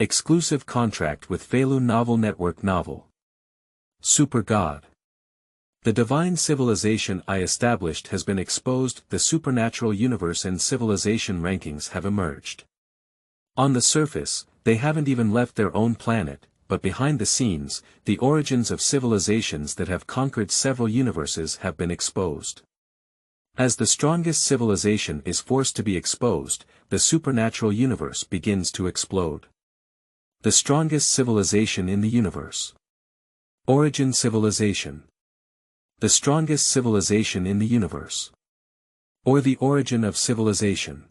Exclusive contract with Feilu Novel Network Novel. Supergod. The divine civilization I established has been exposed. The supernatural universe and civilization rankings have emerged. On the surface, they haven't even left their own planet, but behind the scenes, the origins of civilizations that have conquered several universes have been exposed. As the strongest civilization is forced to be exposed, the supernatural universe begins to explode. The strongest civilization in the universe. Origin civilization. The strongest civilization in the universe. Or the origin of civilization.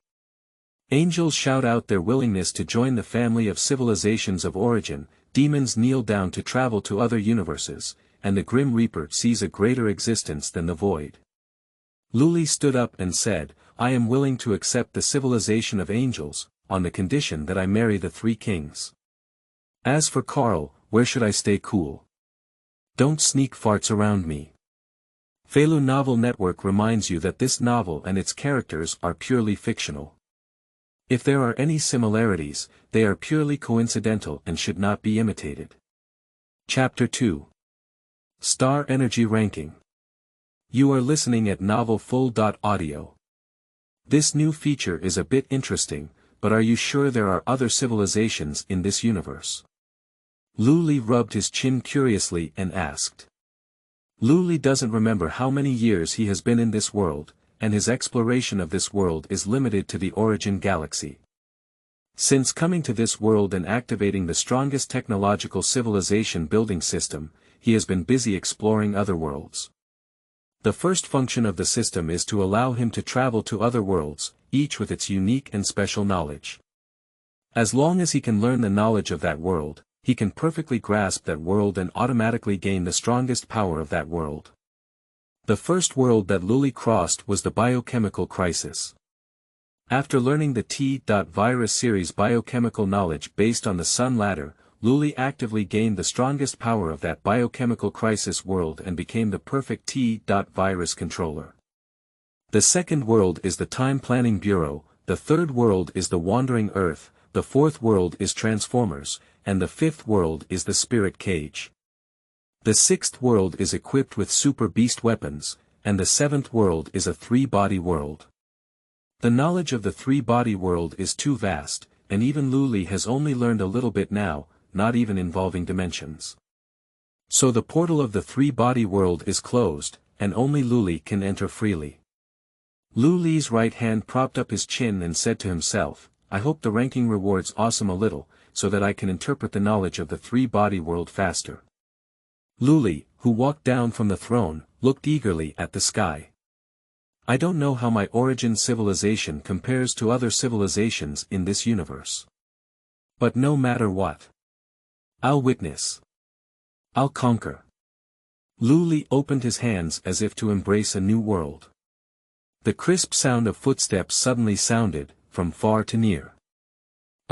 Angels shout out their willingness to join the family of civilizations of origin, demons kneel down to travel to other universes, and the Grim Reaper sees a greater existence than the void. Luli stood up and said, I am willing to accept the civilization of angels, on the condition that I marry the three kings. As for Carl, where should I stay cool? Don't sneak farts around me. Feilu Novel Network reminds you that this novel and its characters are purely fictional. If there are any similarities, they are purely coincidental and should not be imitated. Chapter 2. Star Energy Ranking. You are listening at novelfull.audio. This new feature is a bit interesting, but are you sure there are other civilizations in this universe? Luli rubbed his chin curiously and asked. Luli doesn't remember how many years he has been in this world, and his exploration of this world is limited to the origin galaxy. Since coming to this world and activating the strongest technological civilization building system, he has been busy exploring other worlds. The first function of the system is to allow him to travel to other worlds, each with its unique and special knowledge. As long as he can learn the knowledge of that world, he can perfectly grasp that world and automatically gain the strongest power of that world. The first world that Luli crossed was the biochemical crisis. After learning the T.Virus series biochemical knowledge based on the Sun ladder, Luli actively gained the strongest power of that biochemical crisis world and became the perfect T.Virus controller. The second world is the Time Planning Bureau, the third world is the Wandering Earth, the fourth world is Transformers, and the fifth world is the Spirit Cage. The sixth world is equipped with super beast weapons, and the seventh world is a three-body world. The knowledge of the three-body world is too vast, and even Luli has only learned a little bit now, not even involving dimensions. So the portal of the three-body world is closed, and only Luli can enter freely. Luli's right hand propped up his chin and said to himself, I hope the ranking rewards awesome a little, so that I can interpret the knowledge of the three-body world faster. Luli, who walked down from the throne, looked eagerly at the sky. I don't know how my origin civilization compares to other civilizations in this universe. But no matter what, I'll witness. I'll conquer. Luli opened his hands as if to embrace a new world. The crisp sound of footsteps suddenly sounded, from far to near.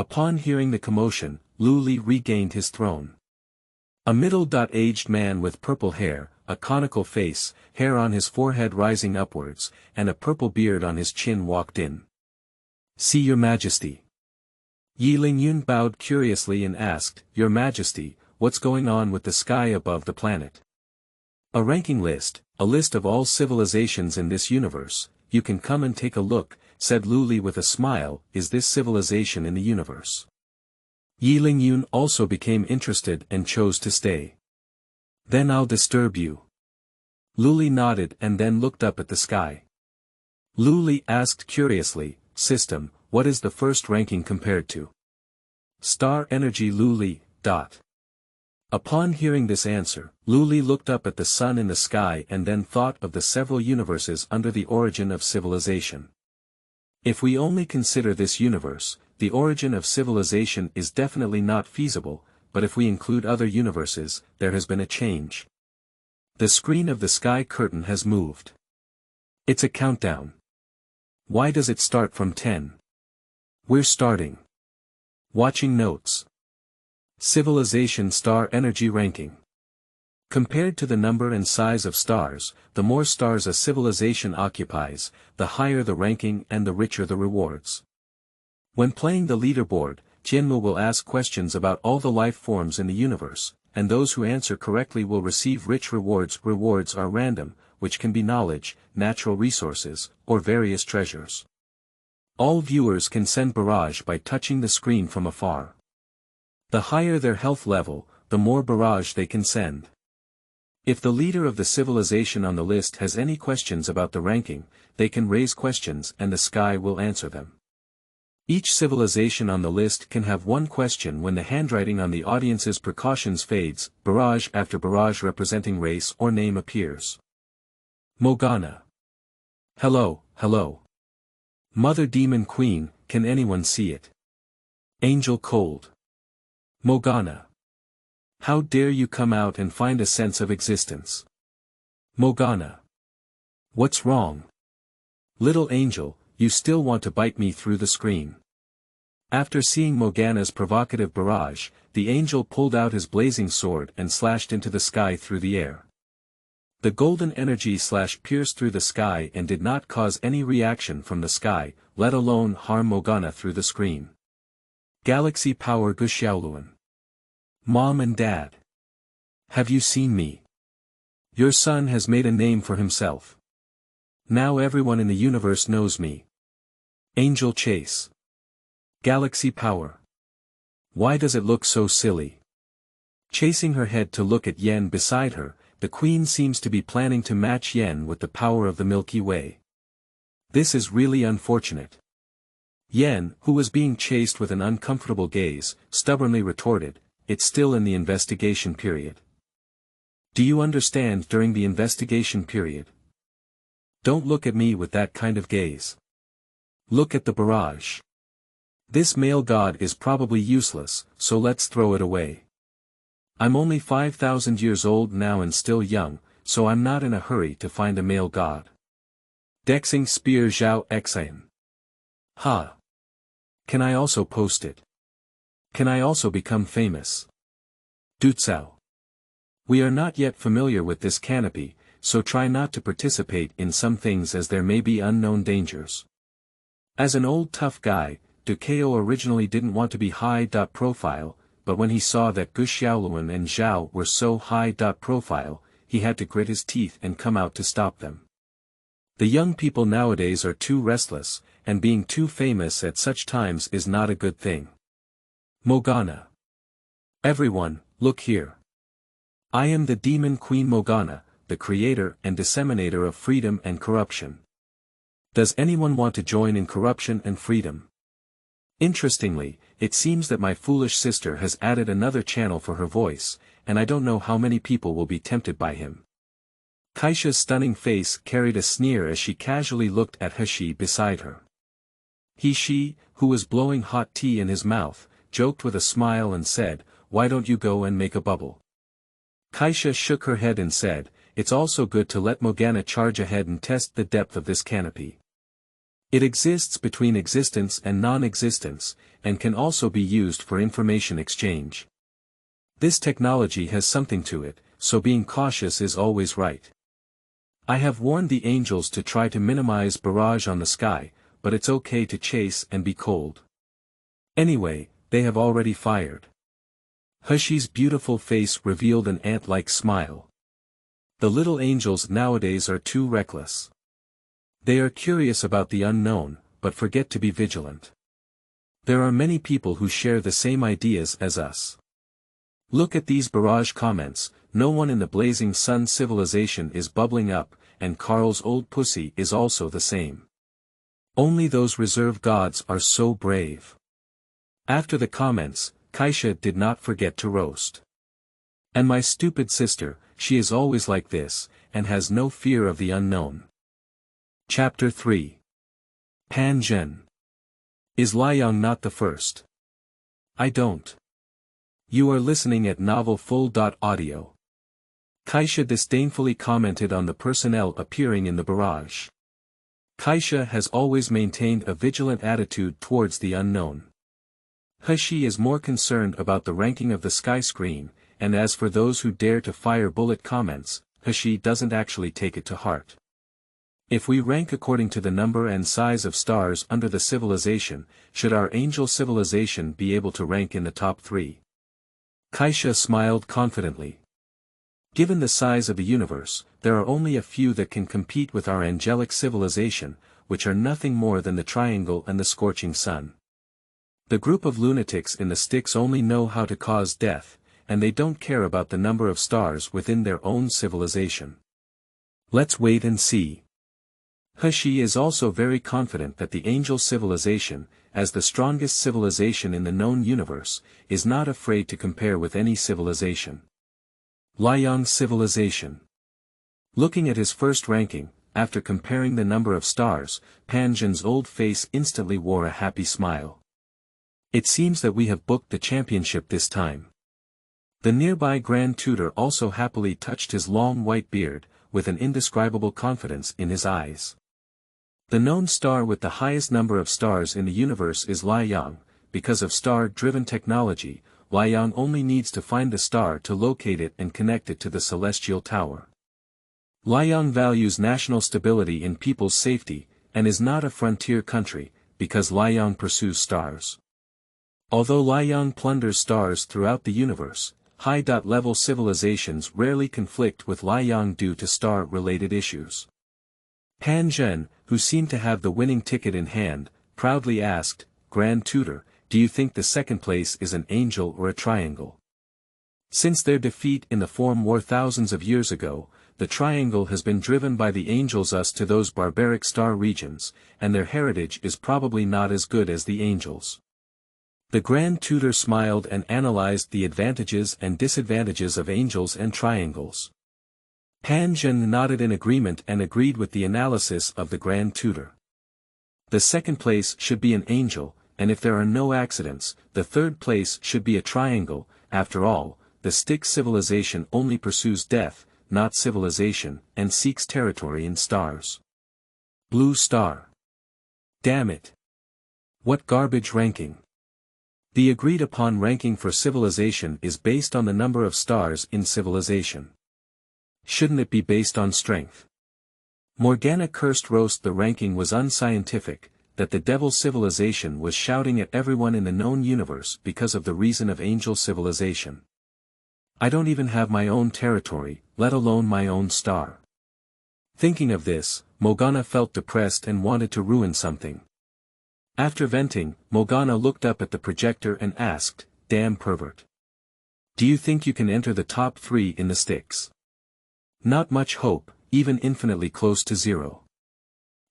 Upon hearing the commotion, Luli regained his throne. A middle-aged man with purple hair, a conical face, hair on his forehead rising upwards, and a purple beard on his chin walked in. See your majesty. Lieyang bowed curiously and asked, Your Majesty, what's going on with the sky above the planet? A ranking list, a list of all civilizations in this universe, you can come and take a look, said Luli with a smile, is this civilization in the universe? Lieyang also became interested and chose to stay. Then I'll disturb you. Luli nodded and then looked up at the sky. Luli asked curiously, System, what is the first ranking compared to? Star Energy Luli. Upon hearing this answer, Luli looked up at the sun in the sky and then thought of the several universes under the origin of civilization. If we only consider this universe, the origin of civilization is definitely not feasible, but if we include other universes, there has been a change. The screen of the sky curtain has moved. It's a countdown. Why does it start from 10? We're starting. Watching notes. Civilization Star Energy Ranking. Compared to the number and size of stars, the more stars a civilization occupies, the higher the ranking and the richer the rewards. When playing the leaderboard, Jianmu will ask questions about all the life forms in the universe, and those who answer correctly will receive rich rewards. Rewards are random, which can be knowledge, natural resources, or various treasures. All viewers can send barrage by touching the screen from afar. The higher their health level, the more barrage they can send. If the leader of the civilization on the list has any questions about the ranking, they can raise questions and the sky will answer them. Each civilization on the list can have one question when the handwriting on the audience's precautions fades, barrage after barrage representing race or name appears. Morgana. Hello, hello. Mother Demon Queen, can anyone see it? Angel Cold. Morgana. How dare you come out and find a sense of existence? Morgana. What's wrong? Little angel, you still want to bite me through the screen. After seeing Morgana's provocative barrage, the angel pulled out his blazing sword and slashed into the sky through the air. The golden energy pierced through the sky and did not cause any reaction from the sky, let alone harm Morgana through the screen. Galaxy Power Guxiaoluan. Mom and Dad. Have you seen me? Your son has made a name for himself. Now everyone in the universe knows me. Angel Chase. Galaxy Power. Why does it look so silly? Chasing her head to look at Yen beside her, the Queen seems to be planning to match Yen with the power of the Milky Way. This is really unfortunate. Yen, who was being chased with an uncomfortable gaze, stubbornly retorted, "It's still in the investigation period." Do you understand during the investigation period? Don't look at me with that kind of gaze. Look at the barrage. This male god is probably useless, so let's throw it away. I'm only 5,000 years old now and still young, so I'm not in a hurry to find a male god. Dexing Spear Zhao Xian. Ha! Can I also post it? Can I also become famous? Dutsao. We are not yet familiar with this canopy, so try not to participate in some things as there may be unknown dangers. As an old tough guy, Ducao originally didn't want to be high-profile, but when he saw that Guxiaoluan and Zhao were so high-profile, he had to grit his teeth and come out to stop them. The young people nowadays are too restless, and being too famous at such times is not a good thing. Morgana. Everyone, look here. I am the Demon Queen Morgana, the creator and disseminator of freedom and corruption. Does anyone want to join in corruption and freedom? Interestingly, it seems that my foolish sister has added another channel for her voice, and I don't know how many people will be tempted by him. Kaisha's stunning face carried a sneer as she casually looked at He beside her. She, who was blowing hot tea in his mouth, joked with a smile and said, "Why don't you go and make a bubble?" Kaisha shook her head and said, "It's also good to let Morgana charge ahead and test the depth of this canopy. It exists between existence and non-existence, and can also be used for information exchange. This technology has something to it, so being cautious is always right. I have warned the angels to try to minimize barrage on the sky, but it's okay to chase and be cold. Anyway, they have already fired." Hushi's beautiful face revealed an ant-like smile. The little angels nowadays are too reckless. They are curious about the unknown, but forget to be vigilant. There are many people who share the same ideas as us. Look at these barrage comments, no one in the Blazing Sun civilization is bubbling up, and Carl's old pussy is also the same. Only those reserve gods are so brave. After the comments, Kaisha did not forget to roast. And my stupid sister, she is always like this, and has no fear of the unknown. Chapter 3. Pan Zhen. Is Lieyang not the first? I don't. You are listening at Novel Full.Audio. Kaisha disdainfully commented on the personnel appearing in the barrage. Kaisha has always maintained a vigilant attitude towards the unknown. He is more concerned about the ranking of the sky screen, and as for those who dare to fire bullet comments, he doesn't actually take it to heart. If we rank according to the number and size of stars under the civilization, should our angel civilization be able to rank in the top 3? Kaisha smiled confidently. Given the size of the universe, there are only a few that can compete with our angelic civilization, which are nothing more than the triangle and the scorching sun. The group of lunatics in the sticks only know how to cause death, and they don't care about the number of stars within their own civilization. Let's wait and see. He is also very confident that the angel civilization, as the strongest civilization in the known universe, is not afraid to compare with any civilization. Lieyang civilization. Looking at his first ranking, after comparing the number of stars, Pan Zhen's old face instantly wore a happy smile. It seems that we have booked the championship this time. The nearby Grand Tutor also happily touched his long white beard, with an indescribable confidence in his eyes. The known star with the highest number of stars in the universe is Lieyang. Because of star-driven technology, Lieyang only needs to find the star to locate it and connect it to the celestial tower. Lieyang values national stability in people's safety, and is not a frontier country, because Lieyang pursues stars. Although Lieyang plunders stars throughout the universe, high-level civilizations rarely conflict with Lieyang due to star-related issues. Pan Zhen, who seemed to have the winning ticket in hand, proudly asked, "Grand Tutor, do you think the second place is an angel or a triangle?" Since their defeat in the Form War thousands of years ago, the triangle has been driven by the angels us to those barbaric star regions, and their heritage is probably not as good as the angels. The Grand Tutor smiled and analyzed the advantages and disadvantages of angels and triangles. Pan Zhen nodded in agreement and agreed with the analysis of the Grand Tutor. The second place should be an angel, and if there are no accidents, the third place should be a triangle. After all, the stick civilization only pursues death, not civilization, and seeks territory in stars. Blue star. Damn it. What garbage ranking. The agreed-upon ranking for civilization is based on the number of stars in civilization. Shouldn't it be based on strength? Morgana cursed roast the ranking was unscientific, that the devil civilization was shouting at everyone in the known universe because of the reason of angel civilization. I don't even have my own territory, let alone my own star. Thinking of this, Morgana felt depressed and wanted to ruin something. After venting, Morgana looked up at the projector and asked, "Damn pervert. Do you think you can enter the top 3 in the sticks?" Not much hope, even infinitely close to 0.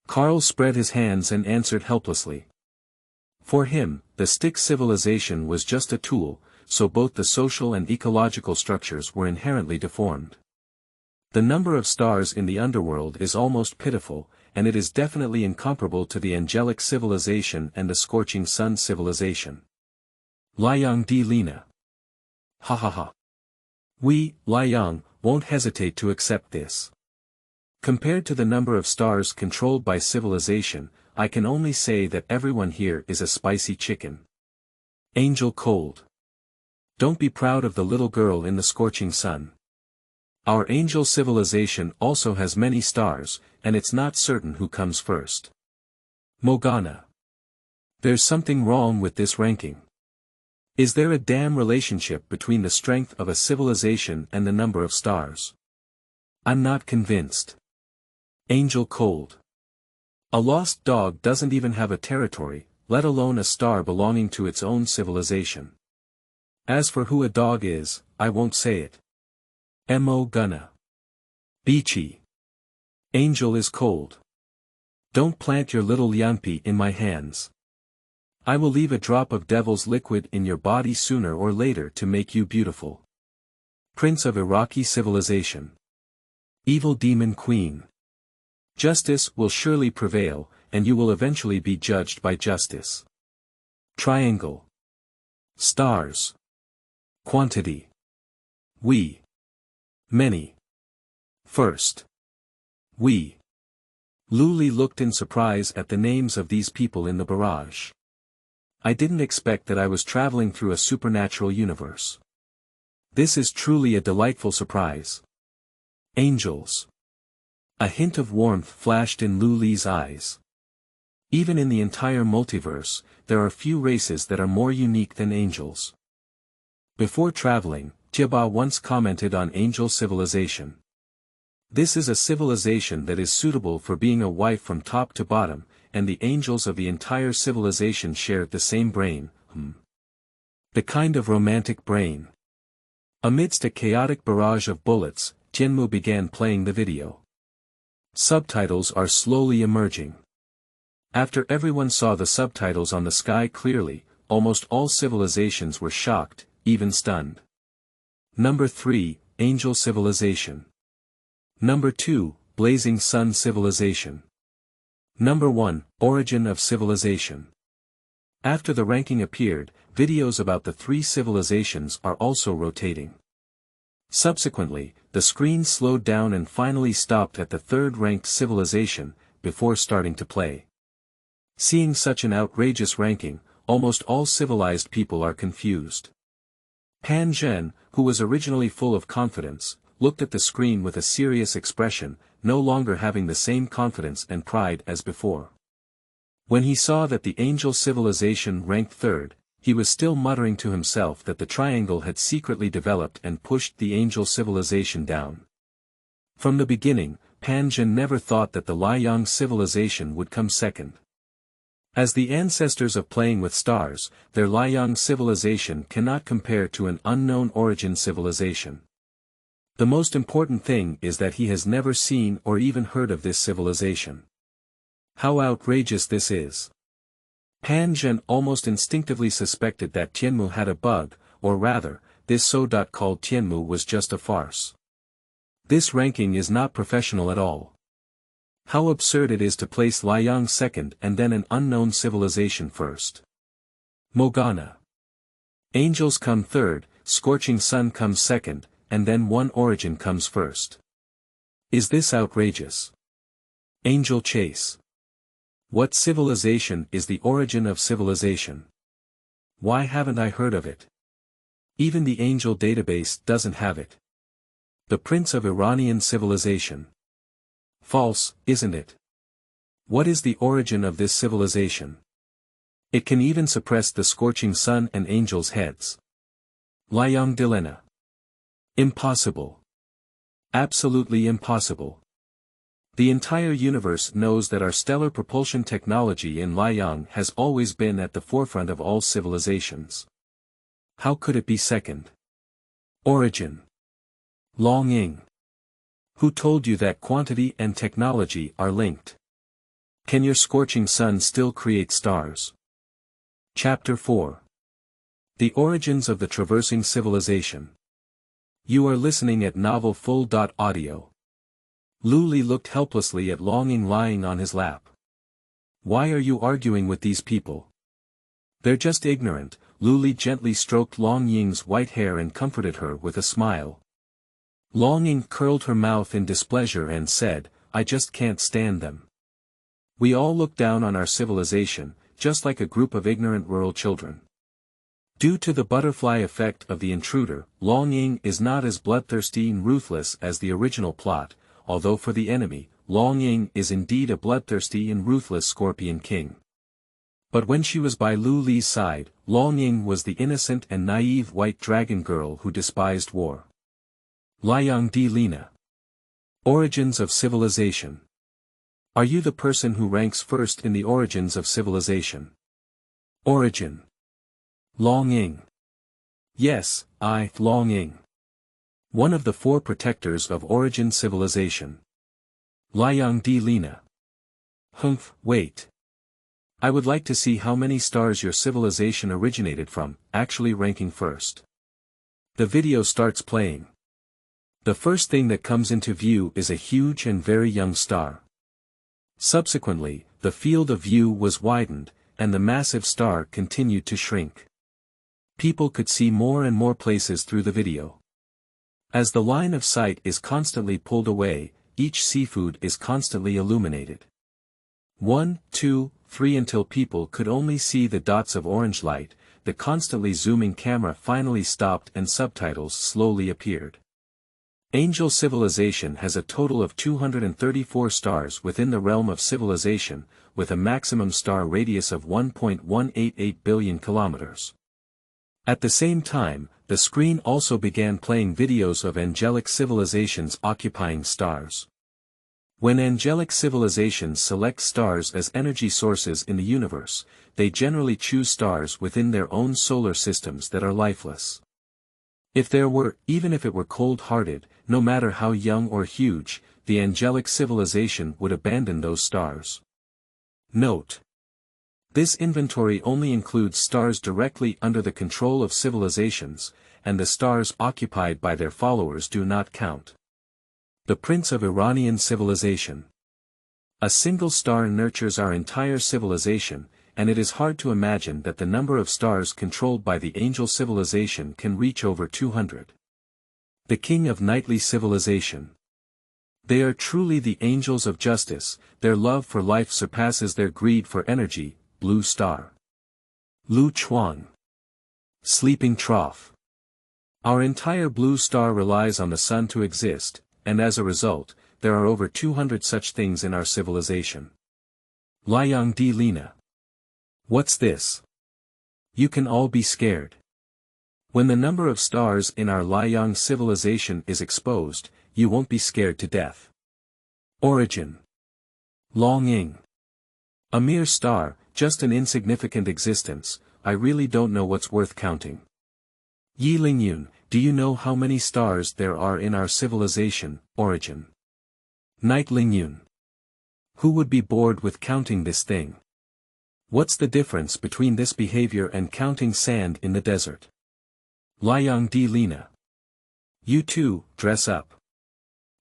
Carl spread his hands and answered helplessly. For him, the stick civilization was just a tool, so both the social and ecological structures were inherently deformed. The number of stars in the underworld is almost pitiful, and it is definitely incomparable to the angelic civilization and the scorching sun civilization. Lieyang di Lina. Ha ha ha. We, Lieyang, won't hesitate to accept this. Compared to the number of stars controlled by civilization, I can only say that everyone here is a spicy chicken. Angel cold. Don't be proud of the little girl in the scorching sun. Our angel civilization also has many stars, and it's not certain who comes first. Morgana. There's something wrong with this ranking. Is there a damn relationship between the strength of a civilization and the number of stars? I'm not convinced. Angel cold. A lost dog doesn't even have a territory, let alone a star belonging to its own civilization. As for who a dog is, I won't say it. Morgana. Beachy. Angel is cold. Don't plant your little yampi in my hands. I will leave a drop of devil's liquid in your body sooner or later to make you beautiful. Prince of Iraqi civilization. Evil demon queen. Justice will surely prevail, and you will eventually be judged by justice. Triangle. Stars. Quantity. We. Many. First. We. Luli looked in surprise at the names of these people in the barrage. I didn't expect that I was traveling through a supernatural universe. This is truly a delightful surprise. Angels. A hint of warmth flashed in Luli's eyes. Even in the entire multiverse, there are few races that are more unique than angels. Before traveling, Jiaba once commented on angel civilization. This is a civilization that is suitable for being a wife from top to bottom, and the angels of the entire civilization share the same brain, The kind of romantic brain. Amidst a chaotic barrage of bullets, Jianmu began playing the video. Subtitles are slowly emerging. After everyone saw the subtitles on the sky clearly, almost all civilizations were shocked, even stunned. Number 3, Angel Civilization. Number 2, Blazing Sun Civilization. Number 1, Origin of Civilization. After the ranking appeared, videos about the 3 civilizations are also rotating. Subsequently, the screen slowed down and finally stopped at the 3rd-ranked civilization, before starting to play. Seeing such an outrageous ranking, almost all civilized people are confused. Pan Zhen, who was originally full of confidence, looked at the screen with a serious expression, no longer having the same confidence and pride as before. When he saw that the angel civilization ranked 3rd, he was still muttering to himself that the triangle had secretly developed and pushed the angel civilization down. From the beginning, Pan Zhen never thought that the Lieyang civilization would come 2nd. As the ancestors of Playing with Stars, their Lieyang civilization cannot compare to an unknown origin civilization. The most important thing is that he has never seen or even heard of this civilization. How outrageous this is! Pan Zhen almost instinctively suspected that Tianmu had a bug, or rather, this so-called Tianmu was just a farce. This ranking is not professional at all. How absurd it is to place Lieyang 2nd and then an unknown civilization 1st. Mogana. Angels come 3rd, Scorching Sun comes 2nd, and then one origin comes 1st. Is this outrageous? Angel Chase. What civilization is the origin of civilization? Why haven't I heard of it? Even the angel database doesn't have it. The Prince of Iranian civilization. False, isn't it? What is the origin of this civilization? It can even suppress the scorching sun and angels' heads. Lieyang Dilena. Impossible. Absolutely impossible. The entire universe knows that our stellar propulsion technology in Lieyang has always been at the forefront of all civilizations. How could it be 2nd? Origin. Lieyang. Who told you that quantity and technology are linked? Can your scorching sun still create stars? Chapter 4. The Origins of the Traversing Civilization. You are listening at Novel Full.Audio. Luli looked helplessly at Lieyang lying on his lap. Why are you arguing with these people? They're just ignorant. Luli gently stroked Lieyang's white hair and comforted her with a smile. Lieyang curled her mouth in displeasure and said, I just can't stand them. We all look down on our civilization, just like a group of ignorant rural children. Due to the butterfly effect of the intruder, Lieyang is not as bloodthirsty and ruthless as the original plot, although for the enemy, Lieyang is indeed a bloodthirsty and ruthless Scorpion King. But when she was by Luli's side, Lieyang was the innocent and naive white dragon girl who despised war. Lieyang Dilena. Origins of Civilization. Are you the person who ranks 1st in the origins of civilization? Origin. Lieyang. Yes, Lieyang. One of the 4 protectors of origin civilization. Lieyang Dilena. Wait. I would like to see how many stars your civilization originated from, actually ranking 1st. The video starts playing. The first thing that comes into view is a huge and very young star. Subsequently, the field of view was widened, and the massive star continued to shrink. People could see more and more places through the video. As the line of sight is constantly pulled away, each seafood is constantly illuminated. 1, 2, 3 until people could only see the dots of orange light, the constantly zooming camera finally stopped and subtitles slowly appeared. Angel civilization has a total of 234 stars within the realm of civilization, with a maximum star radius of 1.188 billion kilometers. At the same time, the screen also began playing videos of angelic civilizations occupying stars. When angelic civilizations select stars as energy sources in the universe, they generally choose stars within their own solar systems that are lifeless. If there were, even if it were cold-hearted, no matter how young or huge, the angelic civilization would abandon those stars. Note: this inventory only includes stars directly under the control of civilizations, and the stars occupied by their followers do not count. The Prince of Iranian Civilization. A single star nurtures our entire civilization, and it is hard to imagine that the number of stars controlled by the angel civilization can reach over 200. The King of Knightly Civilization. They are truly the angels of justice, their love for life surpasses their greed for energy. Blue Star. Lu Chuang. Sleeping Trough. Our entire blue star relies on the sun to exist, and as a result, there are over 200 such things in our civilization. Lieyang di Lina. What's this? You can all be scared. When the number of stars in our Lieyang civilization is exposed, you won't be scared to death. Origin. Longing. A mere star, just an insignificant existence, I really don't know what's worth counting. Lieyang, do you know how many stars there are in our civilization? Origin. Night Lieyang. Who would be bored with counting this thing? What's the difference between this behavior and counting sand in the desert? Lieyang di Lina. You too, dress up.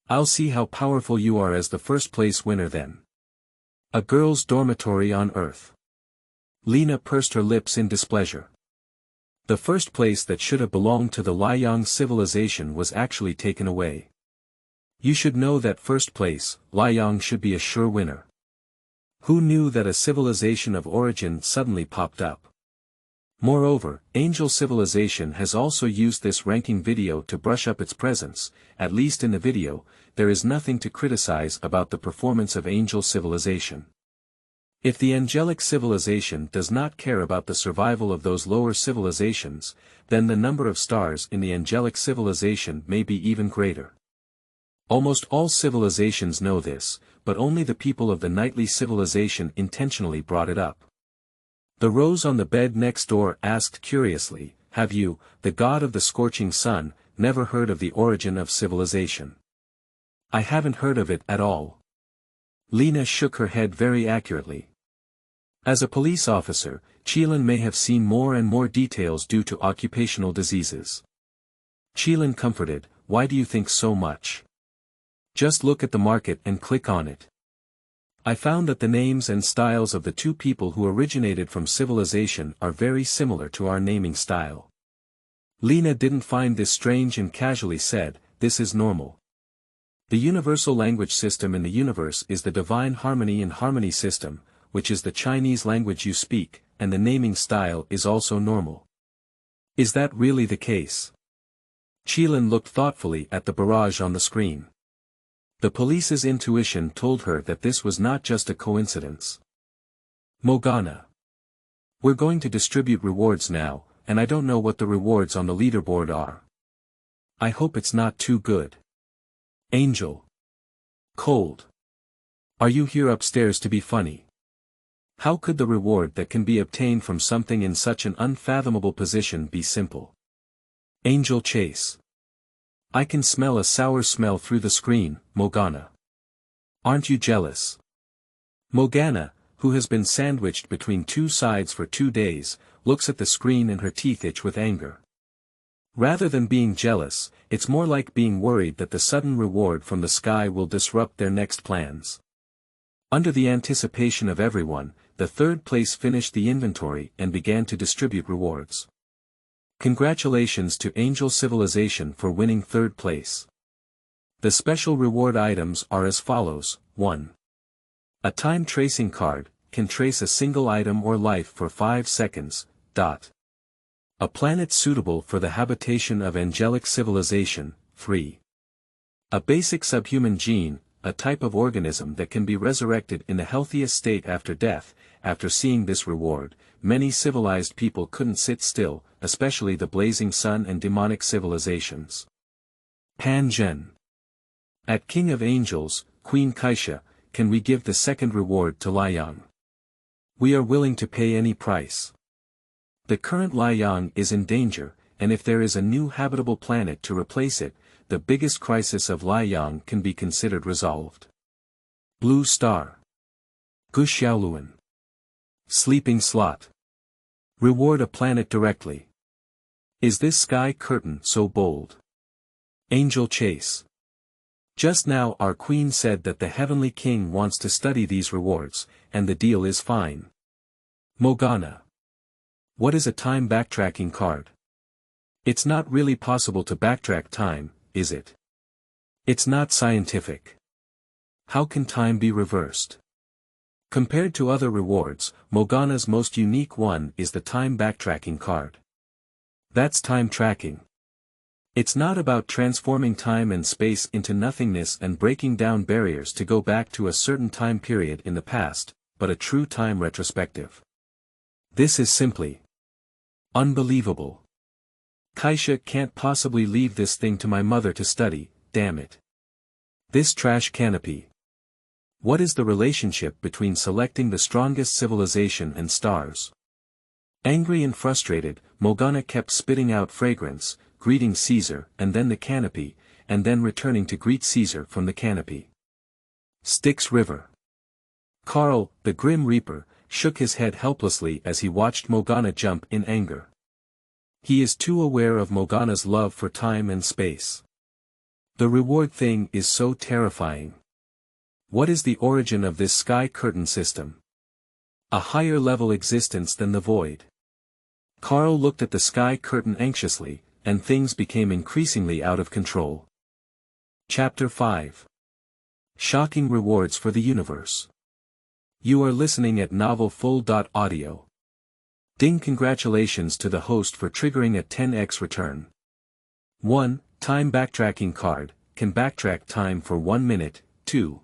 I'll see how powerful you are as the first place winner then. A girl's dormitory on Earth. Lina pursed her lips in displeasure. The first place that should have belonged to the Lieyang civilization was actually taken away. You should know that first place, Lieyang should be a sure winner. Who knew that a civilization of origin suddenly popped up? Moreover, Angel Civilization has also used this ranking video to brush up its presence. At least in the video, there is nothing to criticize about the performance of Angel Civilization. If the angelic civilization does not care about the survival of those lower civilizations, then the number of stars in the angelic civilization may be even greater. Almost all civilizations know this, but only the people of the knightly civilization intentionally brought it up. The rose on the bed next door asked curiously, "Have you, the god of the scorching sun, never heard of the origin of civilization?" "I haven't heard of it at all." Lina shook her head very accurately. As a police officer, Qilin may have seen more and more details due to occupational diseases. Qilin comforted, "Why do you think so much? Just look at the market and click on it. I found that the names and styles of the two people who originated from civilization are very similar to our naming style." Lina didn't find this strange and casually said, "This is normal. The universal language system in the universe is the divine harmony and harmony system, which is the Chinese language you speak, and the naming style is also normal." "Is that really the case?" Qilin looked thoughtfully at the barrage on the screen. The police's intuition told her that this was not just a coincidence. Morgana. "We're going to distribute rewards now, and I don't know what the rewards on the leaderboard are. I hope it's not too good." Angel. Cold. "Are you here upstairs to be funny? How could the reward that can be obtained from something in such an unfathomable position be simple?" Angel Chase. "I can smell a sour smell through the screen, Morgana. Aren't you jealous?" Morgana, who has been sandwiched between two sides for 2 days, looks at the screen and her teeth itch with anger. Rather than being jealous, it's more like being worried that the sudden reward from the sky will disrupt their next plans. Under the anticipation of everyone, the third place finished the inventory and began to distribute rewards. Congratulations to Angel Civilization for winning third place. The special reward items are as follows: 1. A time tracing card, can trace a single item or life for 5 seconds. A planet suitable for the habitation of angelic civilization. 3. A basic subhuman gene, a type of organism that can be resurrected in the healthiest state after death. After seeing this reward, many civilized people couldn't sit still, especially the blazing sun and demonic civilizations. Pan Zhen. At King of Angels, Queen Kaisha, can we give the second reward to Lieyang? We are willing to pay any price. The current Lieyang is in danger, and if there is a new habitable planet to replace it, the biggest crisis of Lieyang can be considered resolved. Blue Star. Guxiaoluan. Sleeping Slot. Reward a planet directly. Is this sky curtain so bold? Angel Chase. Just now our queen said that the heavenly king wants to study these rewards, and the deal is fine. Morgana. What is a time backtracking card? It's not really possible to backtrack time, is it? It's not scientific. How can time be reversed? Compared to other rewards, Morgana's most unique one is the time backtracking card. That's time tracking. It's not about transforming time and space into nothingness and breaking down barriers to go back to a certain time period in the past, but a true time retrospective. This is simply unbelievable. Kaisha can't possibly leave this thing to my mother to study, damn it. This trash canopy. What is the relationship between selecting the strongest civilization and stars? Angry and frustrated, Morgana kept spitting out fragrance, greeting Caesar and then the canopy, and then returning to greet Caesar from the canopy. Styx River. Karl, the Grim Reaper, shook his head helplessly as he watched Morgana jump in anger. He is too aware of Morgana's love for time and space. The reward thing is so terrifying. What is the origin of this sky curtain system? A higher level existence than the void. Karl looked at the sky curtain anxiously, and things became increasingly out of control. Chapter 5. Shocking Rewards for the Universe. You are listening at novelfull.audio. Ding, congratulations to the host for triggering a 10x return. 1. Time backtracking card, can backtrack time for 1 minute. 2.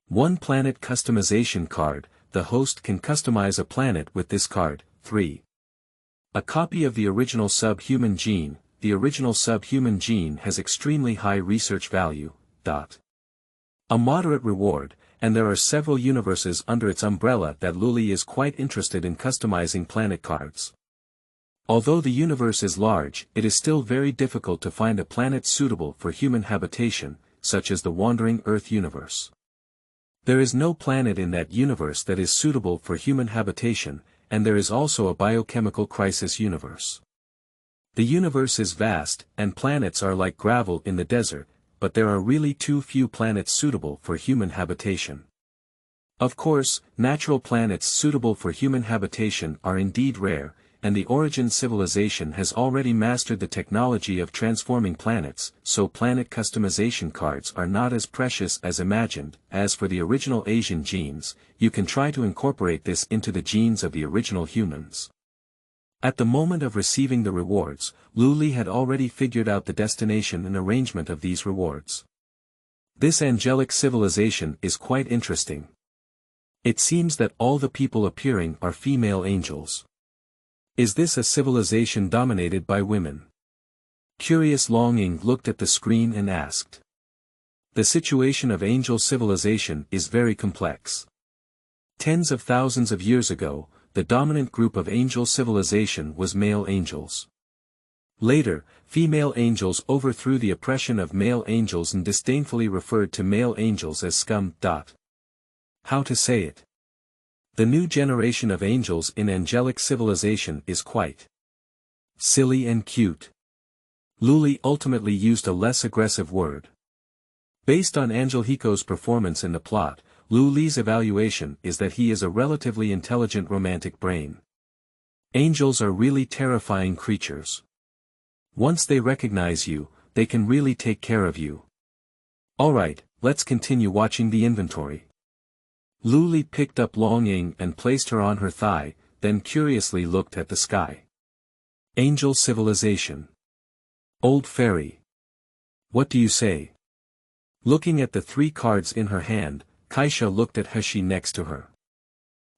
1 planet customization card, the host can customize a planet with this card. 3. A copy of the original subhuman gene, the original subhuman gene has extremely high research value. A moderate reward, and there are several universes under its umbrella that Luli is quite interested in customizing planet cards. Although the universe is large, it is still very difficult to find a planet suitable for human habitation, such as the wandering Earth universe. There is no planet in that universe that is suitable for human habitation, and there is also a biochemical crisis universe. The universe is vast, and planets are like gravel in the desert, but there are really too few planets suitable for human habitation. Of course, natural planets suitable for human habitation are indeed rare, and the Origin civilization has already mastered the technology of transforming planets, so planet customization cards are not as precious as imagined. As for the original Asian genes, you can try to incorporate this into the genes of the original humans. At the moment of receiving the rewards, Luli had already figured out the destination and arrangement of these rewards. This angelic civilization is quite interesting. It seems that all the people appearing are female angels. Is this a civilization dominated by women? Curious Lieyang looked at the screen and asked. The situation of angel civilization is very complex. Tens of thousands of years ago, the dominant group of angel civilization was male angels. Later, female angels overthrew the oppression of male angels and disdainfully referred to male angels as scum. How to say it? The new generation of angels in angelic civilization is quite silly and cute. Luli ultimately used a less aggressive word. Based on Angelhiko's performance in the plot, Luli's evaluation is that he is a relatively intelligent romantic brain. Angels are really terrifying creatures. Once they recognize you, they can really take care of you. Alright, let's continue watching the inventory. Luli picked up Lieyang and placed her on her thigh, then curiously looked at the sky. Angel civilization. Old fairy. What do you say? Looking at the 3 cards in her hand, Kaisha looked at He next to her.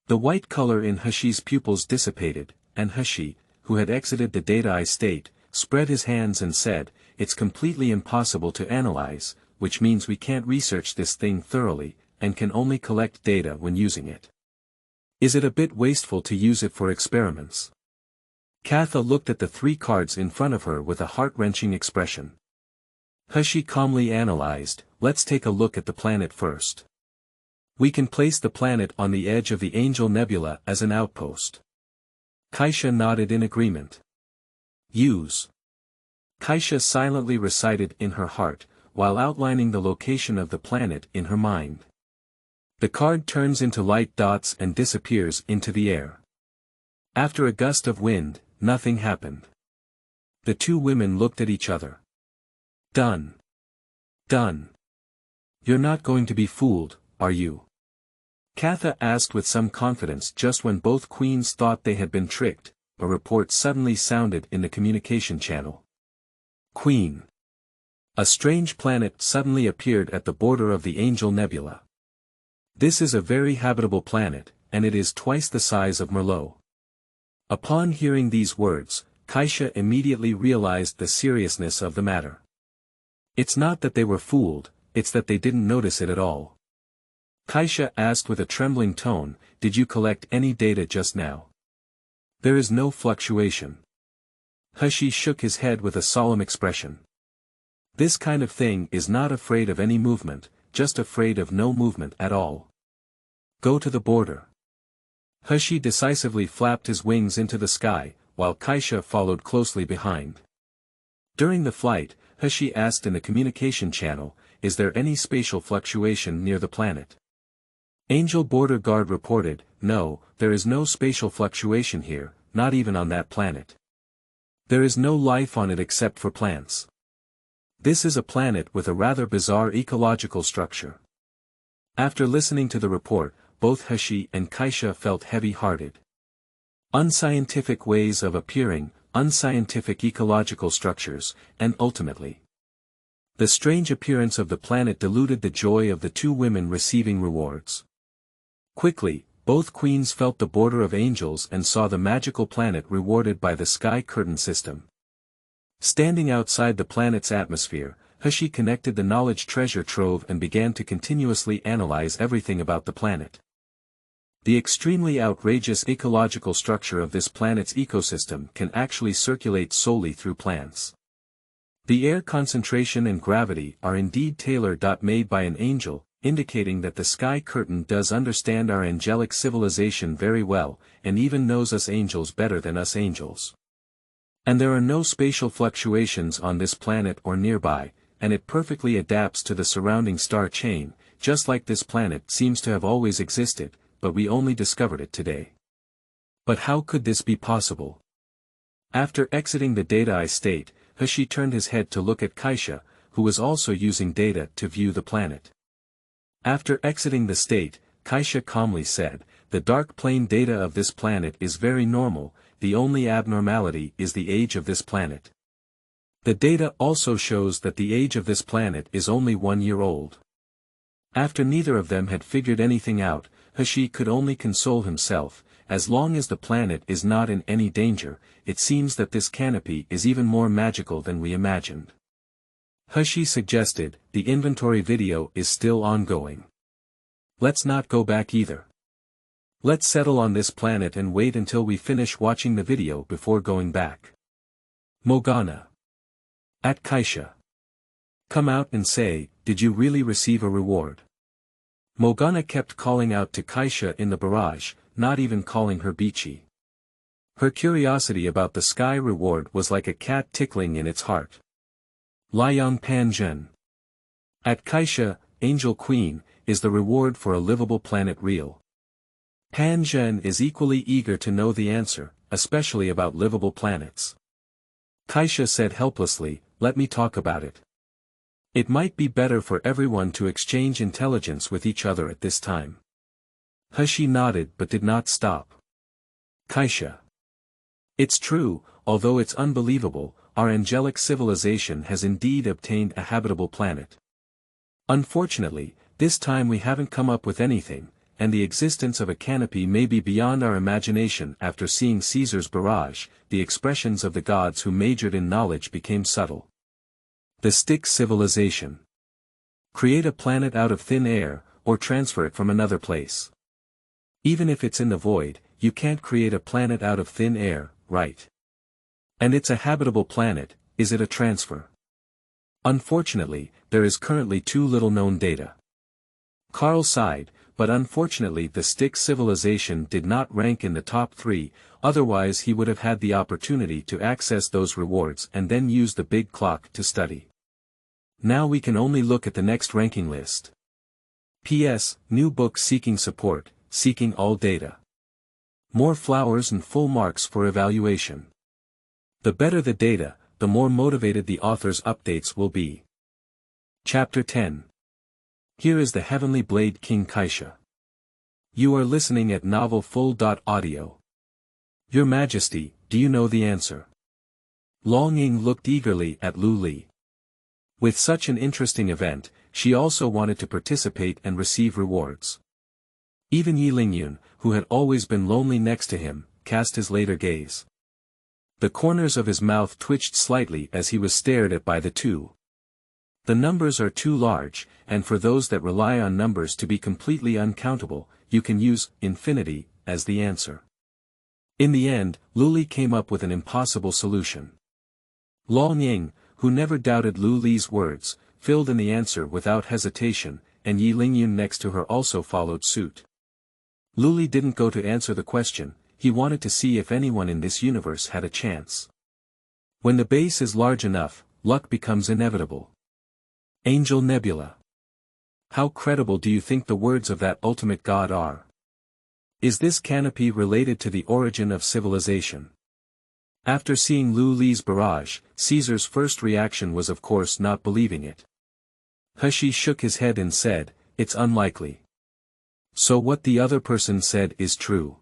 The white color in He's pupils dissipated, and He, who had exited the data state, spread his hands and said, "It's completely impossible to analyze, which means we can't research this thing thoroughly, and can only collect data when using it. Is it a bit wasteful to use it for experiments?" Katha looked at the 3 cards in front of her with a heart-wrenching expression. He calmly analyzed, "Let's take a look at the planet first. We can place the planet on the edge of the Angel Nebula as an outpost." Kaisha nodded in agreement. "Use." Kaisha silently recited in her heart, while outlining the location of the planet in her mind. The card turns into light dots and disappears into the air. After a gust of wind, nothing happened. The 2 women looked at each other. "Done. Done. You're not going to be fooled, are you?" Katha asked with some confidence. Just when both queens thought they had been tricked, a report suddenly sounded in the communication channel. "Queen. A strange planet suddenly appeared at the border of the Angel Nebula. This is a very habitable planet, and it is twice the size of Merlot." Upon hearing these words, Kaisha immediately realized the seriousness of the matter. It's not that they were fooled, it's that they didn't notice it at all. Kaisha asked with a trembling tone, "Did you collect any data just now?" "There is no fluctuation." He shook his head with a solemn expression. "This kind of thing is not afraid of any movement, just afraid of no movement at all. Go to the border." He decisively flapped his wings into the sky, while Kaisha followed closely behind. During the flight, He asked in the communication channel, "Is there any spatial fluctuation near the planet?" Angel Border Guard reported, "No, there is no spatial fluctuation here, not even on that planet. There is no life on it except for plants. This is a planet with a rather bizarre ecological structure." After listening to the report, both He and Kaisha felt heavy-hearted. Unscientific ways of appearing, unscientific ecological structures, and ultimately, the strange appearance of the planet diluted the joy of the 2 women receiving rewards. Quickly, both queens felt the border of angels and saw the magical planet rewarded by the sky curtain system. Standing outside the planet's atmosphere, He connected the knowledge treasure trove and began to continuously analyze everything about the planet. The extremely outrageous ecological structure of this planet's ecosystem can actually circulate solely through plants. The air concentration and gravity are indeed tailor-made by an angel, indicating that the sky curtain does understand our angelic civilization very well, and even knows us angels better than us angels. And there are no spatial fluctuations on this planet or nearby, and it perfectly adapts to the surrounding star chain, just like this planet seems to have always existed, but we only discovered it today. But how could this be possible? After exiting the data state, He turned his head to look at Kaisha, who was also using data to view the planet. After exiting the state, Kaisha calmly said, "The dark plane data of this planet is very normal, the only abnormality is the age of this planet. The data also shows that the age of this planet is only 1 year old." After neither of them had figured anything out, He could only console himself, as long as the planet is not in any danger, it seems that this canopy is even more magical than we imagined. He suggested, "The inventory video is still ongoing. Let's not go back either. Let's settle on this planet and wait until we finish watching the video before going back." Morgana. At Kaisha. "Come out and say, did you really receive a reward?" Morgana kept calling out to Kaisha in the barrage, not even calling her Bichi. Her curiosity about the sky reward was like a cat tickling in its heart. Lieyang Pan Zhen. At Kaisha, Angel Queen, is the reward for a livable planet real? Pan Zhen is equally eager to know the answer, especially about livable planets. Kaisha said helplessly, "Let me talk about it. It might be better for everyone to exchange intelligence with each other at this time." He nodded but did not stop. Kaisha. "It's true, although it's unbelievable, our angelic civilization has indeed obtained a habitable planet. Unfortunately, this time we haven't come up with anything, and the existence of a canopy may be beyond our imagination. After seeing Caesar's barrage, the expressions of the gods who majored in knowledge became subtle. The stick civilization. Create a planet out of thin air, or transfer it from another place. Even if it's in the void, you can't create a planet out of thin air, right? And it's a habitable planet, is it a transfer? Unfortunately, there is currently too little known data. Carl sighed, but unfortunately the stick civilization did not rank in the top 3, otherwise he would have had the opportunity to access those rewards and then use the big clock to study. Now we can only look at the next ranking list. P.S. New book seeking support, seeking all data. More flowers and full marks for evaluation. The better the data, the more motivated the author's updates will be. Chapter 10. Here is the Heavenly Blade King Kaisha. You are listening at Novel Full.Audio. Your Majesty, do you know the answer? Lieyang looked eagerly at Luli. With such an interesting event, she also wanted to participate and receive rewards. Even Lieyang, who had always been lonely next to him, cast his later gaze. The corners of his mouth twitched slightly as he was stared at by the two. The numbers are too large, and for those that rely on numbers to be completely uncountable, you can use infinity as the answer. In the end, Luli came up with an impossible solution. Lieyang, who never doubted Luli's words, filled in the answer without hesitation, and Lieyang next to her also followed suit. Luli didn't go to answer the question, he wanted to see if anyone in this universe had a chance. When the base is large enough, luck becomes inevitable. Angel Nebula. How credible do you think the words of that ultimate god are? Is this canopy related to the origin of civilization? After seeing Luli's barrage, Caesar's first reaction was of course not believing it. He shook his head and said, "It's unlikely." So what the other person said is true.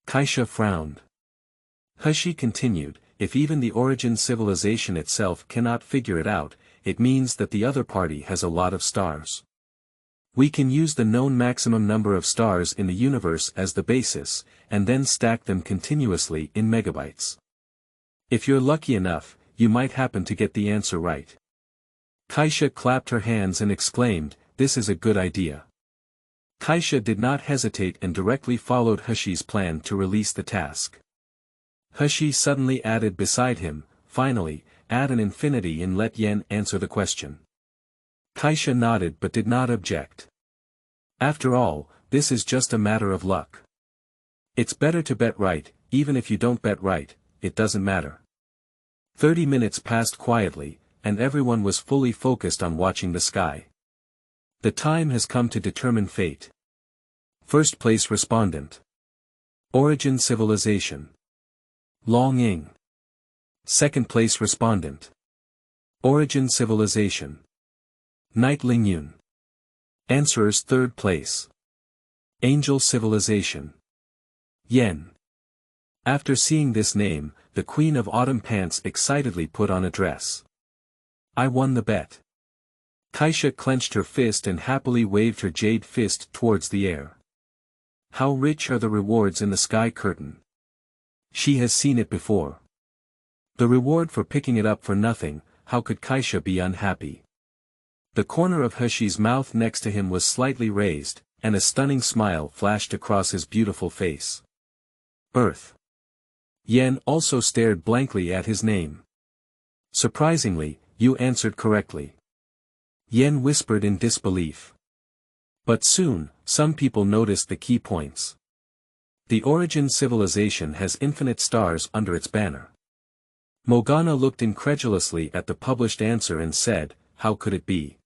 Kaisha frowned. He continued, if even the origin civilization itself cannot figure it out, it means that the other party has a lot of stars. We can use the known maximum number of stars in the universe as the basis, and then stack them continuously in megabytes. If you're lucky enough, you might happen to get the answer right. Kaisha clapped her hands and exclaimed, "This is a good idea." Kaisha did not hesitate and directly followed Heshi's plan to release the task. Heshi suddenly added beside him, "Finally, add an infinity and let Yen answer the question." Kaisha nodded but did not object. After all, this is just a matter of luck. It's better to bet right, even if you don't bet right, it doesn't matter. 30 minutes passed quietly, and everyone was fully focused on watching the sky. The time has come to determine fate. First place respondent. Origin civilization. Lieyang. Second place respondent. Origin civilization. Knight Lieyang. Answerers third place. Angel civilization. Yen. After seeing this name, the Queen of Autumn Pants excitedly put on a dress. I won the bet. Kaisha clenched her fist and happily waved her jade fist towards the air. How rich are the rewards in the sky curtain. She has seen it before. The reward for picking it up for nothing, how could Kaisha be unhappy? The corner of Heshi's mouth next to him was slightly raised, and a stunning smile flashed across his beautiful face. Earth. Yen also stared blankly at his name. Surprisingly, you answered correctly. Yen whispered in disbelief. But soon, some people noticed the key points. The origin civilization has infinite stars under its banner. Morgana looked incredulously at the published answer and said, how could it be?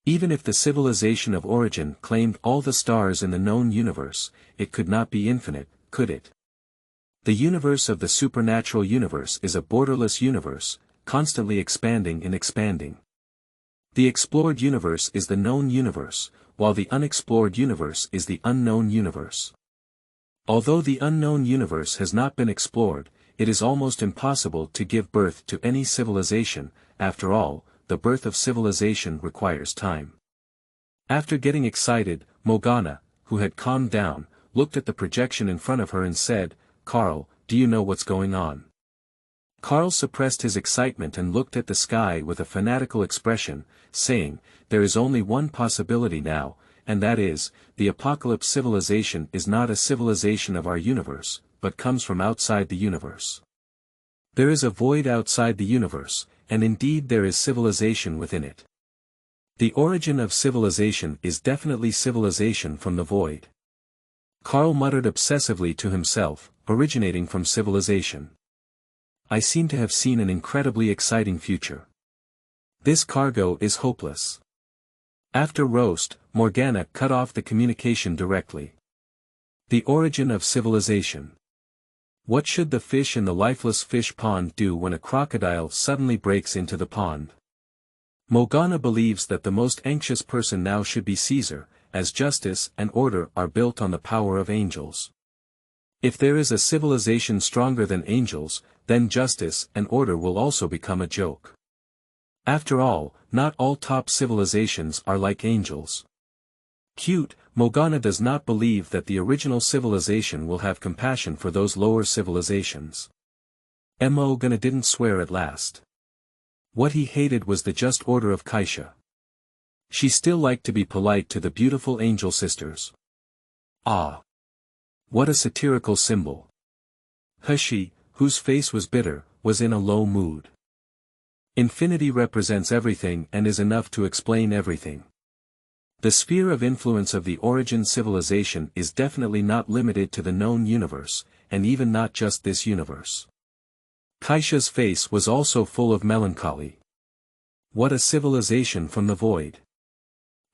Even if the civilization of origin claimed all the stars in the known universe, it could not be infinite, could it? The universe of the supernatural universe is a borderless universe, constantly expanding and expanding. The explored universe is the known universe, while the unexplored universe is the unknown universe. Although the unknown universe has not been explored, it is almost impossible to give birth to any civilization. After all, the birth of civilization requires time. After getting excited, Morgana, who had calmed down, looked at the projection in front of her and said, "Carl, do you know what's going on?" Carl suppressed his excitement and looked at the sky with a fanatical expression, saying, "There is only one possibility now, and that is, the apocalypse civilization is not a civilization of our universe, but comes from outside the universe. There is a void outside the universe, and indeed there is civilization within it. The origin of civilization is definitely civilization from the void." Carl muttered obsessively to himself, "Originating from civilization. I seem to have seen an incredibly exciting future. This cargo is hopeless." After roast, Morgana cut off the communication directly. The origin of civilization. What should the fish in the lifeless fish pond do when a crocodile suddenly breaks into the pond? Morgana believes that the most anxious person now should be Caesar, as justice and order are built on the power of angels. If there is a civilization stronger than angels, then justice and order will also become a joke. After all, not all top civilizations are like angels. Cute, Morgana does not believe that the original civilization will have compassion for those lower civilizations. Morgana didn't swear at last. What he hated was the just order of Kaisha. She still liked to be polite to the beautiful angel sisters. Ah! What a satirical symbol. Hushi, whose face was bitter, was in a low mood. Infinity represents everything and is enough to explain everything. The sphere of influence of the origin civilization is definitely not limited to the known universe, and even not just this universe. Kaisha's face was also full of melancholy. What a civilization from the void.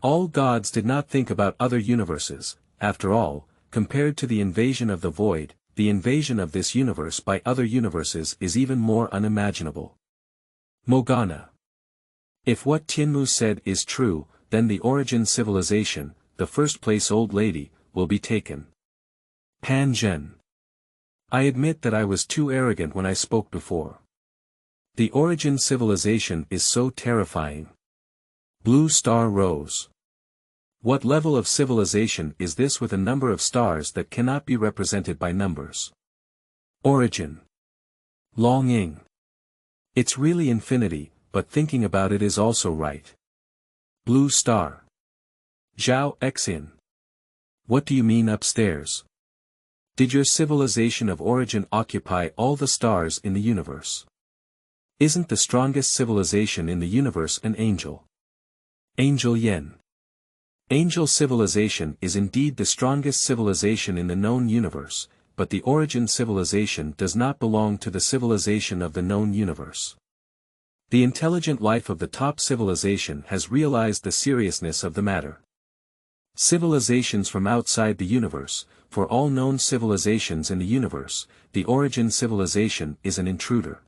All gods did not think about other universes. After all, compared to the invasion of the void, the invasion of this universe by other universes is even more unimaginable. Morgana. If what Tianmu said is true, then the origin civilization, the first place old lady, will be taken. Pan Zhen. I admit that I was too arrogant when I spoke before. The origin civilization is so terrifying. Blue star rose. What level of civilization is this with a number of stars that cannot be represented by numbers? Origin. Longing. It's really infinity, but thinking about it is also right. Blue star. Zhao Xin. What do you mean upstairs? Did your civilization of origin occupy all the stars in the universe? Isn't the strongest civilization in the universe an angel? Angel Yen. Angel civilization is indeed the strongest civilization in the known universe, but the origin civilization does not belong to the civilization of the known universe. The intelligent life of the top civilization has realized the seriousness of the matter. Civilizations from outside the universe, for all known civilizations in the universe, the origin civilization is an intruder.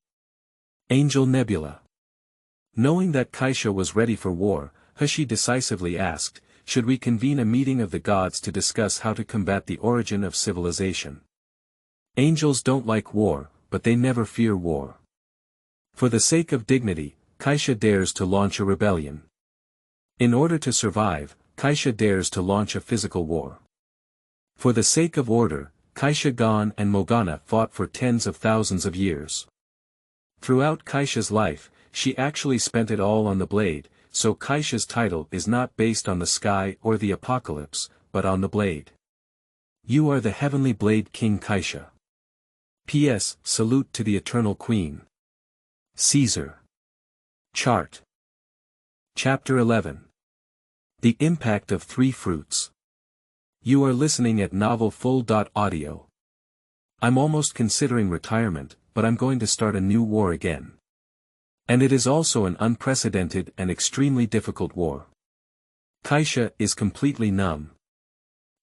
Angel Nebula. Knowing that Kaisha was ready for war, Hushi decisively asked, should we convene a meeting of the gods to discuss how to combat the origin of civilization? Angels don't like war, but they never fear war. For the sake of dignity, Kaisha dares to launch a rebellion. In order to survive, Kaisha dares to launch a physical war. For the sake of order, Kaisha Gon and Morgana fought for tens of thousands of years. Throughout Kaisha's life, she actually spent it all on the blade, so Kaisha's title is not based on the sky or the apocalypse, but on the blade. You are the heavenly blade King Kaisha. P.S. Salute to the eternal queen. Caesar. Chart. Chapter 11. The impact of three fruits. You are listening at novelfull.audio. I'm almost considering retirement, but I'm going to start a new war again. And it is also an unprecedented and extremely difficult war. Kaisha is completely numb.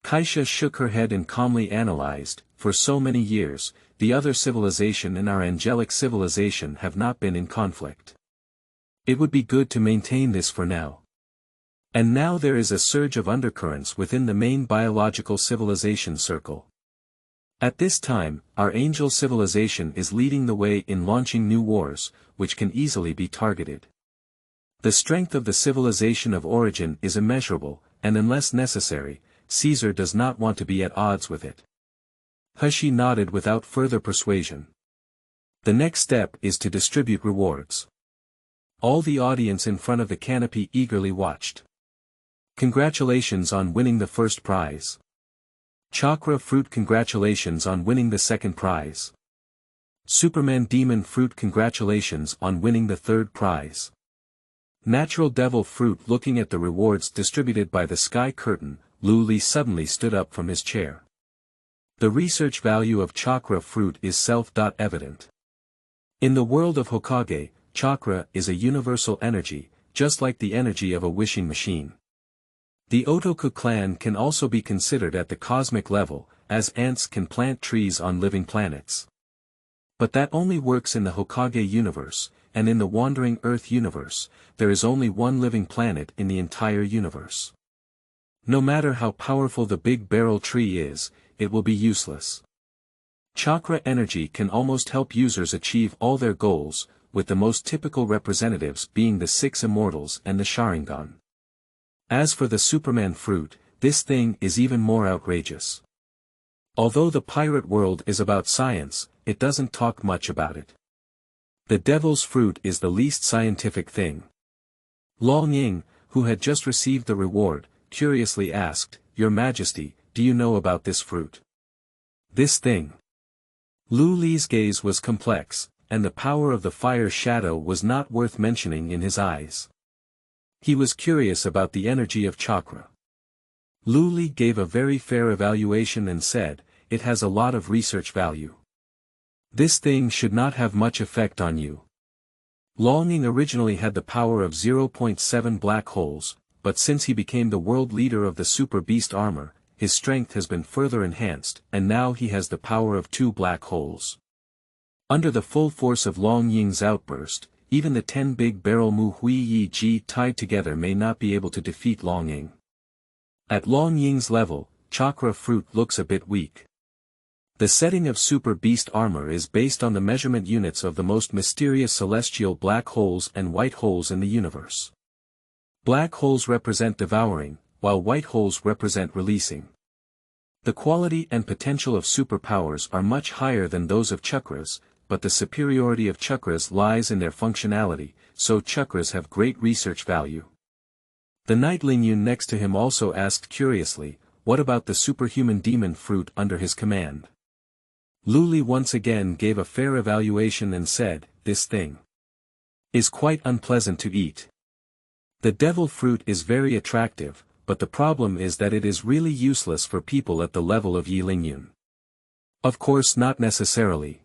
Kaisha shook her head and calmly analyzed, for so many years, the other civilization and our angelic civilization have not been in conflict. It would be good to maintain this for now. And now there is a surge of undercurrents within the main biological civilization circle. At this time, our angel civilization is leading the way in launching new wars, which can easily be targeted. The strength of the civilization of origin is immeasurable, and unless necessary, Caesar does not want to be at odds with it. He nodded without further persuasion. The next step is to distribute rewards. All the audience in front of the canopy eagerly watched. Congratulations on winning the first prize. Chakra fruit, congratulations on winning the second prize. Superman demon fruit, congratulations on winning the third prize. Natural devil fruit. Looking at the rewards distributed by the sky curtain, Luli suddenly stood up from his chair. The research value of chakra fruit is self-evident. In the world of Hokage, chakra is a universal energy, just like the energy of a wishing machine. The Otoku clan can also be considered at the cosmic level, as ants can plant trees on living planets. But that only works in the Hokage universe, and in the Wandering Earth universe, there is only one living planet in the entire universe. No matter how powerful the big barrel tree is, it will be useless. Chakra energy can almost help users achieve all their goals, with the most typical representatives being the 6 immortals and the Sharingan. As for the Superman fruit, this thing is even more outrageous. Although the pirate world is about science, it doesn't talk much about it. The devil's fruit is the least scientific thing. Lieyang, who had just received the reward, curiously asked, "Your Majesty, do you know about this fruit?" This thing. Luli's gaze was complex, and the power of the fire shadow was not worth mentioning in his eyes. He was curious about the energy of chakra. Luli gave a very fair evaluation and said, "It has a lot of research value. This thing should not have much effect on you." Lieyang originally had the power of 0.7 black holes, but since he became the world leader of the Super Beast armor, his strength has been further enhanced, and now he has the power of 2 black holes. Under the full force of Lieyang's outburst, even the 10 big barrel Mu Hui Yi Ji tied together may not be able to defeat Lieyang. At Lieyang's level, chakra fruit looks a bit weak. The setting of Super Beast armor is based on the measurement units of the most mysterious celestial black holes and white holes in the universe. Black holes represent devouring, while white holes represent releasing. The quality and potential of superpowers are much higher than those of chakras, but the superiority of chakras lies in their functionality, so chakras have great research value. The Knight Lieyang next to him also asked curiously, "What about the superhuman demon fruit under his command?" Luli once again gave a fair evaluation and said, "This thing is quite unpleasant to eat. The devil fruit is very attractive, but the problem is that it is really useless for people at the level of Lieyang." Of course, not necessarily.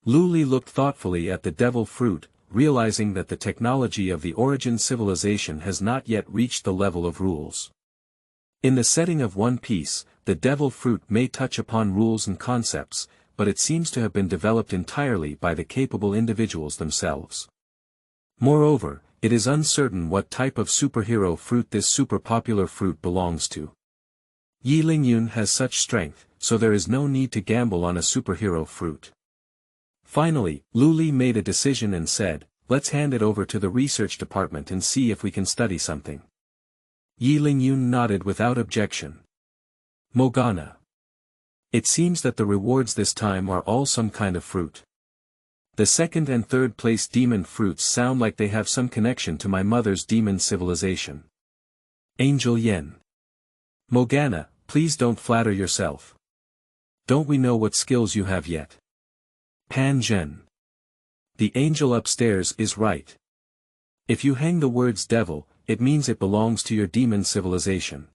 Luli looked thoughtfully at the devil fruit, realizing that the technology of the origin civilization has not yet reached the level of rules. In the setting of One Piece, the devil fruit may touch upon rules and concepts, but it seems to have been developed entirely by the capable individuals themselves. Moreover, it is uncertain what type of superhero fruit this super popular fruit belongs to. Lieyang has such strength, so there is no need to gamble on a superhero fruit. Finally, Luli made a decision and said, "Let's hand it over to the research department and see if we can study something." Lieyang nodded without objection. Morgana. It seems that the rewards this time are all some kind of fruit. The second and third place demon fruits sound like they have some connection to my mother's demon civilization. Angel Yen. Morgana, please don't flatter yourself. Don't we know what skills you have yet? Pan Zhen. The angel upstairs is right. If you hang the words devil, it means it belongs to your demon civilization.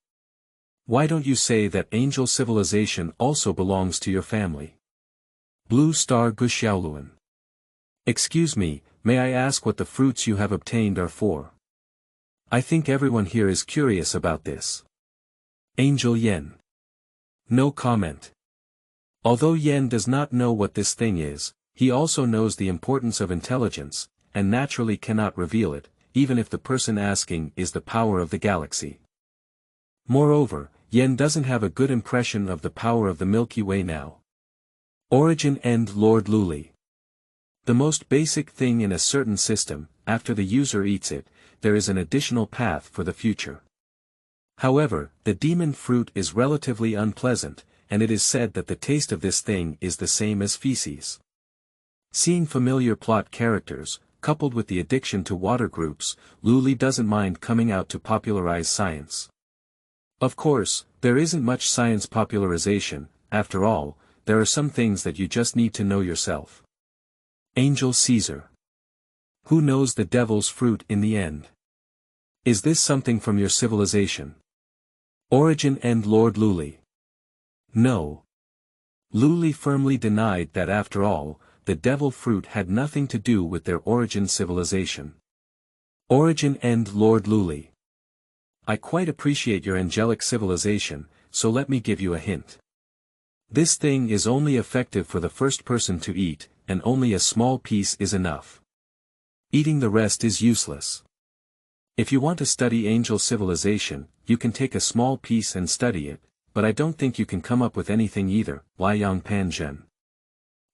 Why don't you say that angel civilization also belongs to your family? Blue Star Guxiaoluan. Excuse me, may I ask what the fruits you have obtained are for? I think everyone here is curious about this. Angel Yen. No comment. Although Yen does not know what this thing is, he also knows the importance of intelligence, and naturally cannot reveal it, even if the person asking is the power of the galaxy. Moreover, Yen doesn't have a good impression of the power of the Milky Way now. Origin and Lord Luli. The most basic thing in a certain system, after the user eats it, there is an additional path for the future. However, the demon fruit is relatively unpleasant, and it is said that the taste of this thing is the same as feces. Seeing familiar plot characters, coupled with the addiction to water groups, Luli doesn't mind coming out to popularize science. Of course, there isn't much science popularization. After all, there are some things that you just need to know yourself. Angel Caesar. Who knows the devil's fruit in the end? Is this something from your civilization? Origin and Lord Luli. No. Luli firmly denied that after all, the devil fruit had nothing to do with their origin civilization. Origin and Lord Luli. I quite appreciate your angelic civilization, so let me give you a hint. This thing is only effective for the first person to eat, and only a small piece is enough. Eating the rest is useless. If you want to study angel civilization, you can take a small piece and study it, but I don't think you can come up with anything either. Lieyang Zhen.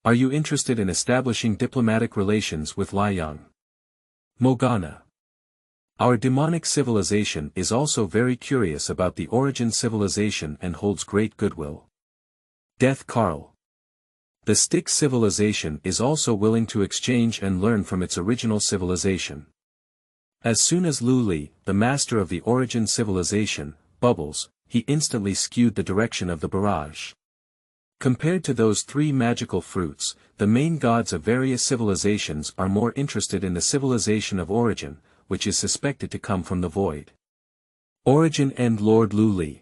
Are you interested in establishing diplomatic relations with Lieyang? Morgana. Our demonic civilization is also very curious about the origin civilization and holds great goodwill. Death Carl. The Styx civilization is also willing to exchange and learn from its original civilization. As soon as Luli, the master of the origin civilization, bubbles, he instantly skewed the direction of the barrage. Compared to those three magical fruits, the main gods of various civilizations are more interested in the civilization of origin, which is suspected to come from the void. Origin and Lord Luli.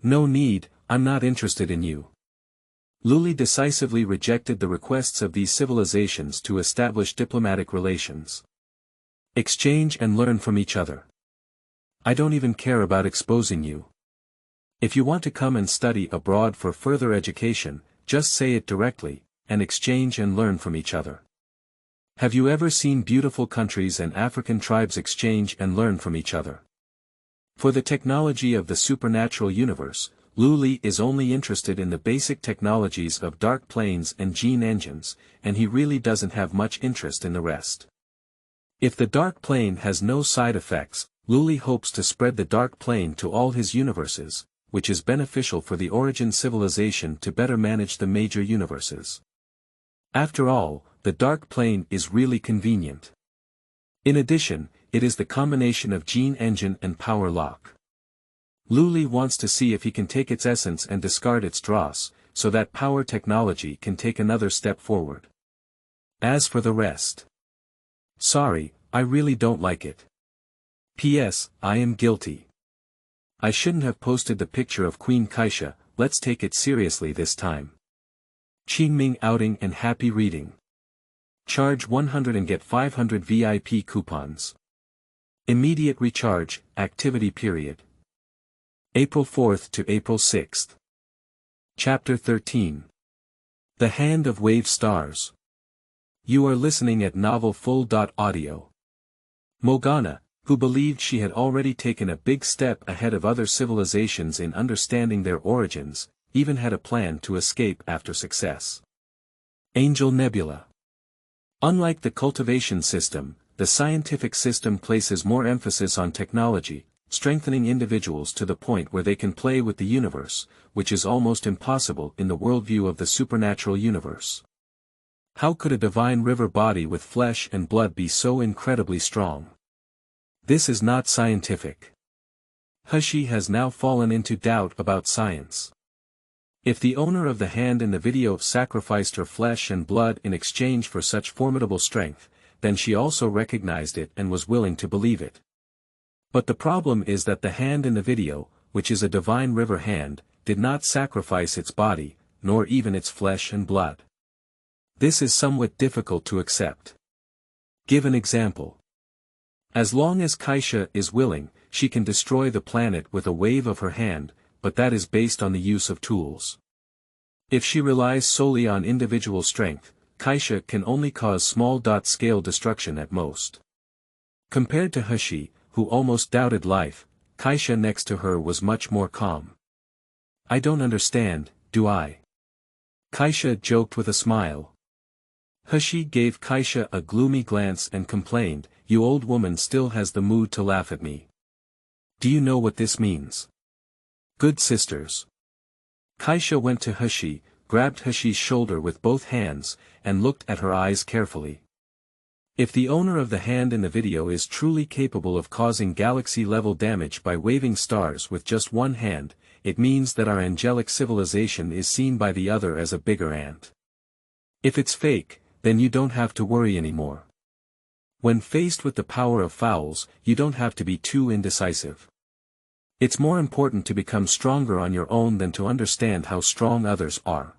No need, I'm not interested in you. Luli decisively rejected the requests of these civilizations to establish diplomatic relations. Exchange and learn from each other. I don't even care about exposing you. If you want to come and study abroad for further education, just say it directly, and exchange and learn from each other. Have you ever seen beautiful countries and African tribes exchange and learn from each other? For the technology of the supernatural universe, Luli is only interested in the basic technologies of dark planes and gene engines, and he really doesn't have much interest in the rest. If the dark plane has no side effects, Luli hopes to spread the dark plane to all his universes, which is beneficial for the origin civilization to better manage the major universes. After all, the dark plane is really convenient. In addition, it is the combination of gene engine and power lock. Luli wants to see if he can take its essence and discard its dross, so that power technology can take another step forward. As for the rest. Sorry, I really don't like it. P.S. I am guilty. I shouldn't have posted the picture of Queen Kaisha. Let's take it seriously this time. Qingming outing and happy reading. Charge 100 and get 500 VIP coupons. Immediate recharge, activity period. April 4th to April 6th. Chapter 13. The Hand of Wave Stars. You are listening at Novel Full.Audio. Morgana, who believed she had already taken a big step ahead of other civilizations in understanding their origins, even had a plan to escape after success. Angel Nebula. Unlike the cultivation system, the scientific system places more emphasis on technology, strengthening individuals to the point where they can play with the universe, which is almost impossible in the worldview of the supernatural universe. How could a divine river body with flesh and blood be so incredibly strong? This is not scientific. Hushi has now fallen into doubt about science. If the owner of the hand in the video sacrificed her flesh and blood in exchange for such formidable strength, then she also recognized it and was willing to believe it. But the problem is that the hand in the video, which is a divine river hand, did not sacrifice its body, nor even its flesh and blood. This is somewhat difficult to accept. Give an example. As long as Kaisha is willing, she can destroy the planet with a wave of her hand, but that is based on the use of tools. If she relies solely on individual strength, Kaisha can only cause small-scale destruction at most. Compared to Hushi, who almost doubted life, Kaisha next to her was much more calm. I don't understand, do I? Kaisha joked with a smile. He gave Kaisha a gloomy glance and complained, "You old woman still has the mood to laugh at me. Do you know what this means? Good sisters." Kaisha went to He, grabbed He's shoulder with both hands, and looked at her eyes carefully. If the owner of the hand in the video is truly capable of causing galaxy-level damage by waving stars with just one hand, it means that our angelic civilization is seen by the other as a bigger ant. If it's fake, then you don't have to worry anymore. When faced with the power of fouls, you don't have to be too indecisive. It's more important to become stronger on your own than to understand how strong others are.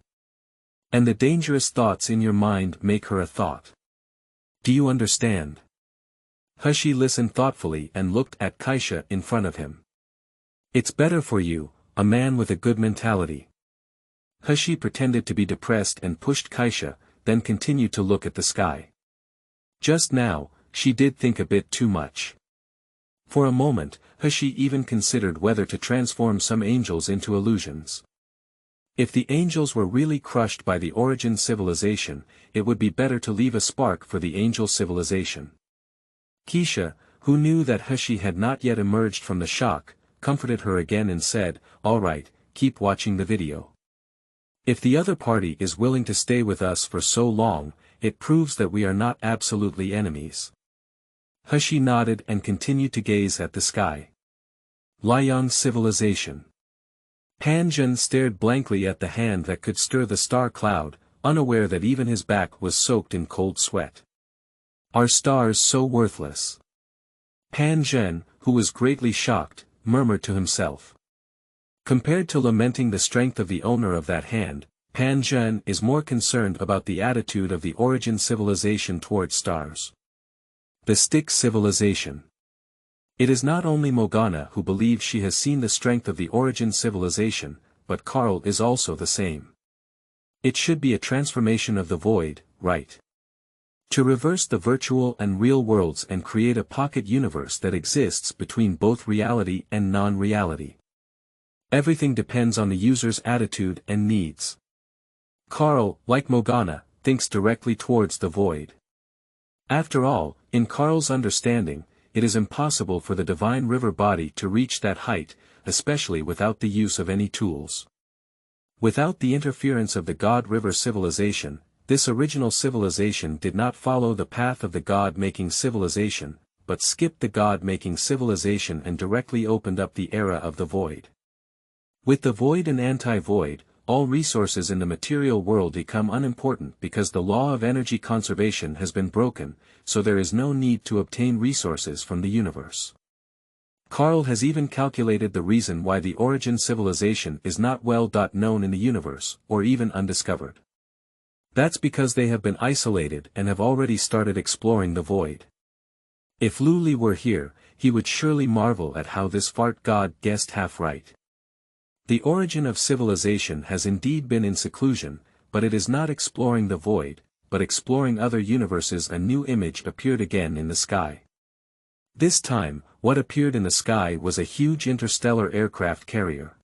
And the dangerous thoughts in your mind make her a thought. Do you understand? He listened thoughtfully and looked at Kaisha in front of him. It's better for you, a man with a good mentality. He pretended to be depressed and pushed Kaisha, then continued to look at the sky. Just now, she did think a bit too much. For a moment, He even considered whether to transform some angels into illusions. If the angels were really crushed by the origin civilization, it would be better to leave a spark for the angel civilization. Kaisha, who knew that He had not yet emerged from the shock, comforted her again and said, "All right, keep watching the video. If the other party is willing to stay with us for so long, it proves that we are not absolutely enemies." He nodded and continued to gaze at the sky. Lieyang civilization. Zhen stared blankly at the hand that could stir the star cloud, unaware that even his back was soaked in cold sweat. Are stars so worthless? Zhen, who was greatly shocked, murmured to himself. Compared to lamenting the strength of the owner of that hand, Zhen is more concerned about the attitude of the origin civilization towards stars. The stick civilization. It is not only Morgana who believes she has seen the strength of the origin civilization, but Karl is also the same. It should be a transformation of the void, right? To reverse the virtual and real worlds and create a pocket universe that exists between both reality and non-reality. Everything depends on the user's attitude and needs. Karl, like Morgana, thinks directly towards the void. After all, in Karl's understanding, it is impossible for the divine river body to reach that height, especially without the use of any tools. Without the interference of the God River civilization, this original civilization did not follow the path of the God-making civilization, but skipped the God-making civilization and directly opened up the era of the void. With the void and anti-void, all resources in the material world become unimportant because the law of energy conservation has been broken, so there is no need to obtain resources from the universe. Karl has even calculated the reason why the origin civilization is not well known in the universe, or even undiscovered. That's because they have been isolated and have already started exploring the void. If Luli were here, he would surely marvel at how this fart god guessed half right. The origin of civilization has indeed been in seclusion, but it is not exploring the void, but exploring other universes. A new image appeared again in the sky. This time, what appeared in the sky was a huge interstellar aircraft carrier.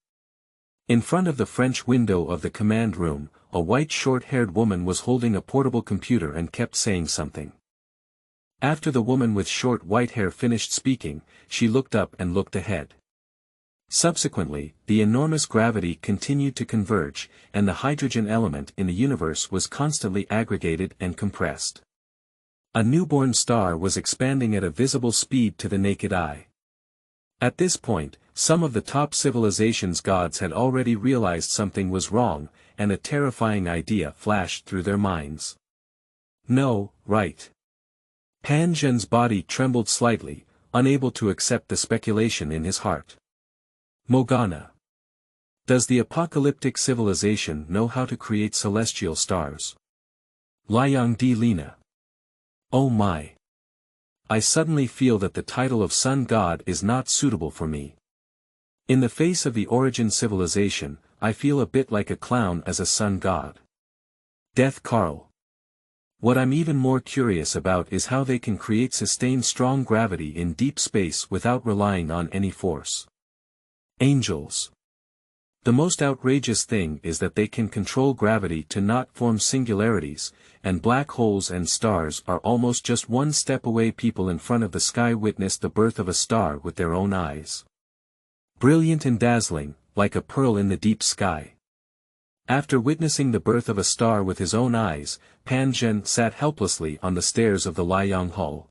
In front of the French window of the command room, a white short-haired woman was holding a portable computer and kept saying something. After the woman with short white hair finished speaking, she looked up and looked ahead. Subsequently, the enormous gravity continued to converge, and the hydrogen element in the universe was constantly aggregated and compressed. A newborn star was expanding at a visible speed to the naked eye. At this point, some of the top civilization's gods had already realized something was wrong, and a terrifying idea flashed through their minds. No, right. Zhen's body trembled slightly, unable to accept the speculation in his heart. Morgana. Does the apocalyptic civilization know how to create celestial stars? Lieyang di Lina. Oh my. I suddenly feel that the title of sun god is not suitable for me. In the face of the origin civilization, I feel a bit like a clown as a sun god. Death Karl. What I'm even more curious about is how they can create sustained strong gravity in deep space without relying on any force. Angels. The most outrageous thing is that they can control gravity to not form singularities, and black holes and stars are almost just one step away. People in front of the sky witnessed the birth of a star with their own eyes. Brilliant and dazzling, like a pearl in the deep sky. After witnessing the birth of a star with his own eyes, Pan Zhen sat helplessly on the stairs of the Lieyang Hall.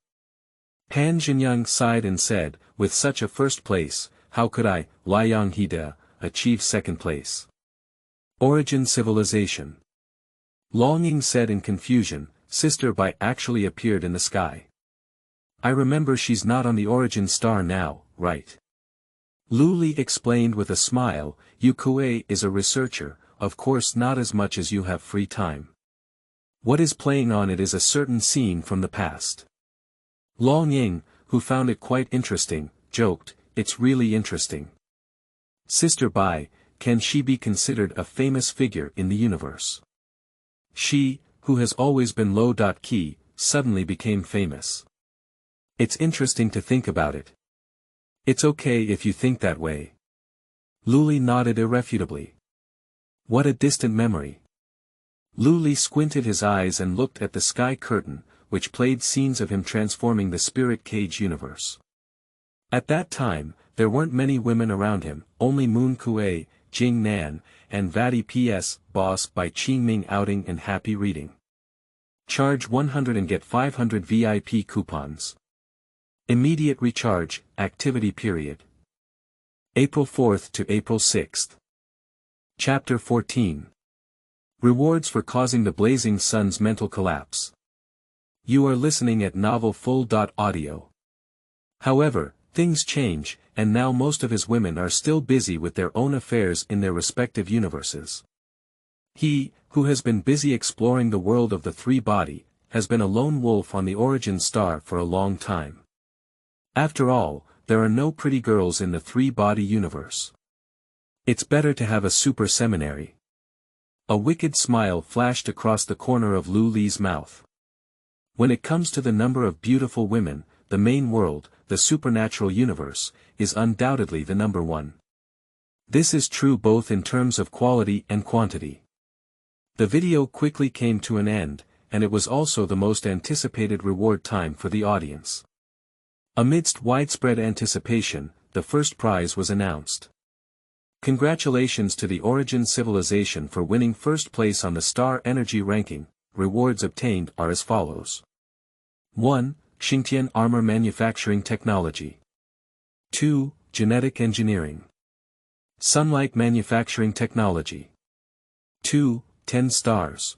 Pan Zhenyang sighed and said, with such a first place, how could I, Lieyang Hida, achieve second place? Origin civilization. Lieyang said in confusion, Sister Bai actually appeared in the sky. I remember she's not on the origin star now, right? Luli explained with a smile, Yu Kuei is a researcher, of course not as much as you have free time. What is playing on it is a certain scene from the past. Lieyang, who found it quite interesting, joked, it's really interesting. Sister Bai, can she be considered a famous figure in the universe? She, who has always been low-key, suddenly became famous. It's interesting to think about it. It's okay if you think that way. Luli nodded irrefutably. What a distant memory. Luli squinted his eyes and looked at the sky curtain, which played scenes of him transforming the spirit cage universe. At that time, there weren't many women around him, only Moon Kuei, Jing Nan, and Vati P.S. Boss by Qing Ming outing and happy reading. Charge 100 and get 500 VIP coupons. Immediate recharge, activity period. April 4th to April 6th. Chapter 14. Rewards for causing the blazing sun's mental collapse. You are listening at novel full.audio. However, things change, and now most of his women are still busy with their own affairs in their respective universes. He, who has been busy exploring the world of the three-body, has been a lone wolf on the origin star for a long time. After all, there are no pretty girls in the three-body universe. It's better to have a super seminary. A wicked smile flashed across the corner of Lu Li's mouth. When it comes to the number of beautiful women, the main world, the supernatural universe, is undoubtedly the number one. This is true both in terms of quality and quantity. The video quickly came to an end, and it was also the most anticipated reward time for the audience. Amidst widespread anticipation, the first prize was announced. Congratulations to the Origin Civilization for winning first place on the Star Energy ranking. Rewards obtained are as follows. 1. Xingtian Armor Manufacturing Technology. 2. Genetic Engineering. Sunlight Manufacturing Technology. 2. 10 stars.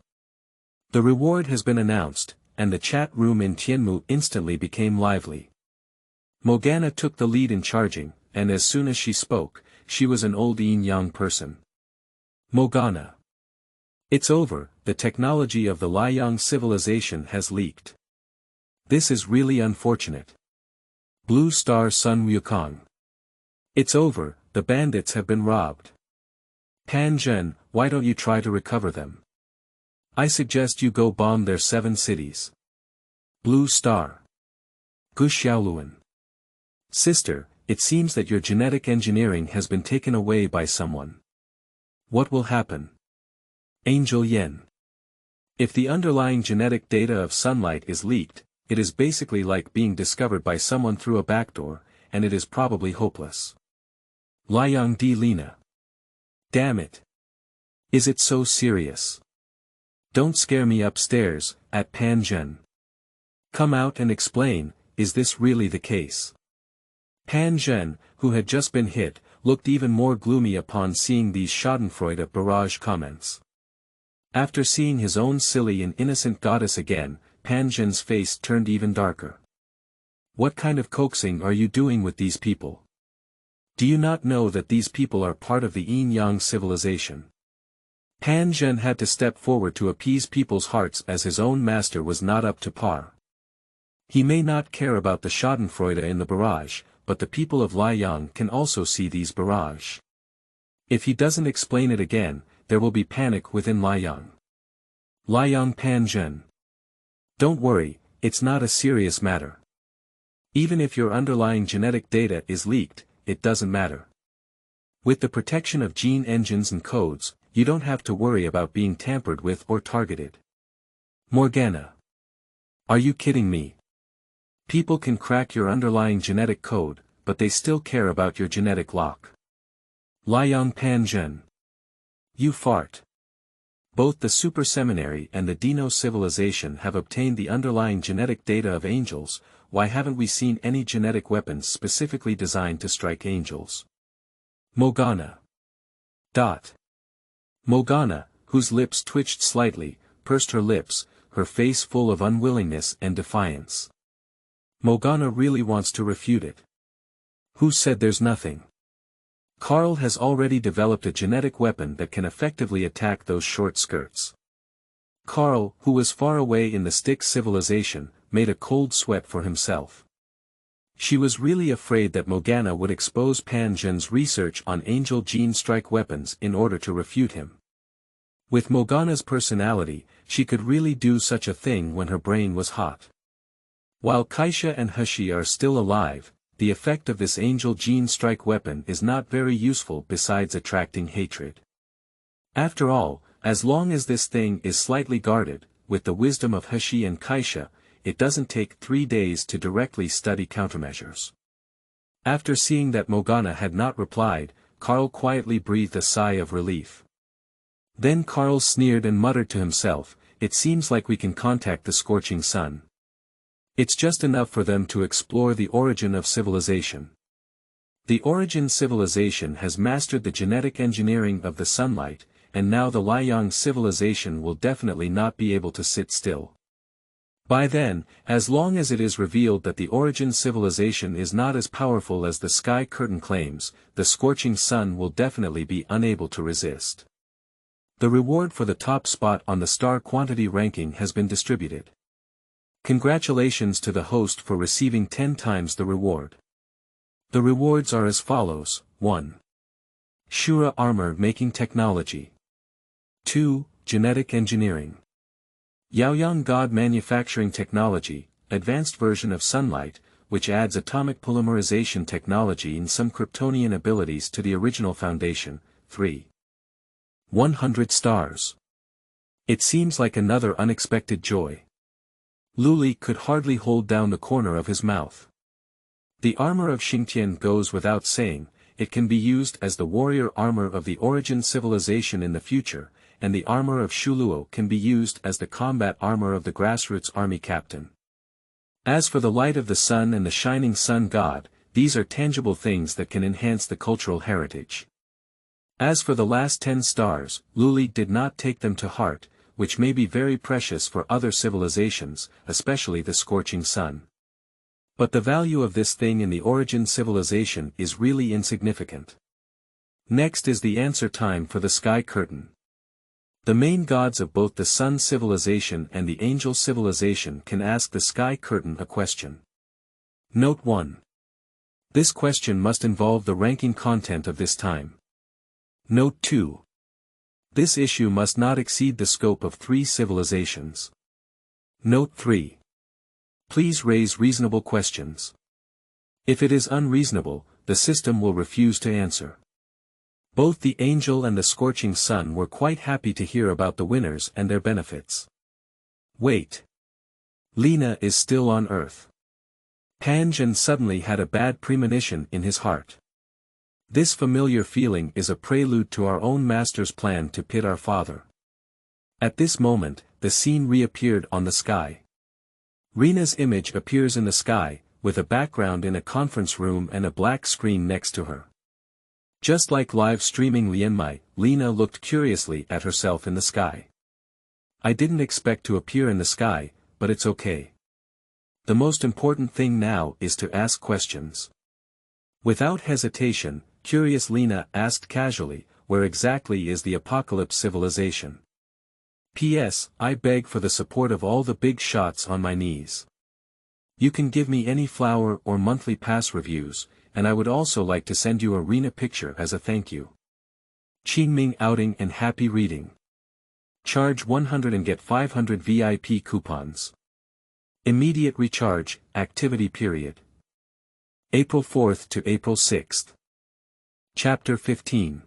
The reward has been announced, and the chat room in Tianmu instantly became lively. Morgana took the lead in charging, and as soon as she spoke, she was an old yin-yang person. Morgana. It's over, the technology of the Lieyang civilization has leaked. This is really unfortunate. Blue Star Sun Wukong. It's over, the bandits have been robbed. Pan Zhen, why don't you try to recover them? I suggest you go bomb their 7 cities. Blue Star. Gu Xiaoluan. Sister, it seems that your genetic engineering has been taken away by someone. What will happen? Angel Yen. If the underlying genetic data of sunlight is leaked, it is basically like being discovered by someone through a backdoor, and it is probably hopeless. Lieyang Di Lina. Damn it. Is it so serious? Don't scare me upstairs, at Pan Zhen. Come out and explain, is this really the case? Pan Zhen, who had just been hit, looked even more gloomy upon seeing these schadenfreude barrage comments. After seeing his own silly and innocent goddess again, Pan Zhen's face turned even darker. What kind of coaxing are you doing with these people? Do you not know that these people are part of the yin-yang civilization? Pan Zhen had to step forward to appease people's hearts as his own master was not up to par. He may not care about the schadenfreude in the barrage, but the people of Lieyang can also see these barrage. If he doesn't explain it again, there will be panic within Lieyang. Lieyang Pan Zhen. Don't worry, it's not a serious matter. Even if your underlying genetic data is leaked, it doesn't matter. With the protection of gene engines and codes, you don't have to worry about being tampered with or targeted. Morgana. Are you kidding me? People can crack your underlying genetic code, but they still care about your genetic lock. Lieyang Zhen. You fart. Both the Super Seminary and the Dino civilization have obtained the underlying genetic data of angels. Why haven't we seen any genetic weapons specifically designed to strike angels? Morgana. Morgana, whose lips twitched slightly, pursed her lips, her face full of unwillingness and defiance. Morgana really wants to refute it. Who said there's nothing? Carl has already developed a genetic weapon that can effectively attack those short skirts. Carl, who was far away in the Styx civilization, made a cold sweat for himself. She was really afraid that Morgana would expose Zhen's research on angel gene strike weapons in order to refute him. With Morgana's personality, she could really do such a thing when her brain was hot. While Kaisha and Hushi are still alive, the effect of this angel gene strike weapon is not very useful besides attracting hatred. After all, as long as this thing is slightly guarded, with the wisdom of Hushi and Kaisha, it doesn't take 3 days to directly study countermeasures. After seeing that Morgana had not replied, Carl quietly breathed a sigh of relief. Then Carl sneered and muttered to himself, "It seems like we can contact the scorching sun. It's just enough for them to explore the origin of civilization." The Origin civilization has mastered the genetic engineering of the sunlight, and now the Lieyang civilization will definitely not be able to sit still. By then, as long as it is revealed that the Origin civilization is not as powerful as the Sky Curtain claims, the scorching sun will definitely be unable to resist. The reward for the top spot on the star quantity ranking has been distributed. Congratulations to the host for receiving 10 times the reward. The rewards are as follows: 1. Shura Armor Making Technology. 2. Genetic Engineering. Lieyang God Manufacturing Technology, advanced version of sunlight, which adds atomic polymerization technology and some Kryptonian abilities to the original foundation. 3. 100 stars. It seems like another unexpected joy. Luli could hardly hold down the corner of his mouth. The armor of Xingtian goes without saying, it can be used as the warrior armor of the Origin civilization in the future, and the armor of Shuluo can be used as the combat armor of the grassroots army captain. As for the light of the sun and the shining sun god, these are tangible things that can enhance the cultural heritage. As for the last 10 stars, Luli did not take them to heart, which may be very precious for other civilizations, especially the scorching sun. But the value of this thing in the Origin civilization is really insignificant. Next is the answer time for the Sky Curtain. The main gods of both the Sun civilization and the Angel civilization can ask the Sky Curtain a question. Note 1. This question must involve the ranking content of this time. Note 2. This issue must not exceed the scope of 3 civilizations. Note 3. Please raise reasonable questions. If it is unreasonable, the system will refuse to answer. Both the Angel and the Scorching Sun were quite happy to hear about the winners and their benefits. Wait. Lena is still on Earth. Zhen suddenly had a bad premonition in his heart. This familiar feeling is a prelude to our own master's plan to pit our father. At this moment, the scene reappeared on the sky. Rena's image appears in the sky, with a background in a conference room and a black screen next to her. Just like live streaming Lienmai, Lena looked curiously at herself in the sky. I didn't expect to appear in the sky, but it's okay. The most important thing now is to ask questions. Without hesitation, curious Lena asked casually, where exactly is the Apocalypse civilization? P.S. I beg for the support of all the big shots on my knees. You can give me any flower or monthly pass reviews, and I would also like to send you a Rena picture as a thank you. Qingming outing and happy reading. Charge 100 and get 500 VIP coupons. Immediate recharge, activity period. April 4th to April 6th. Chapter 15.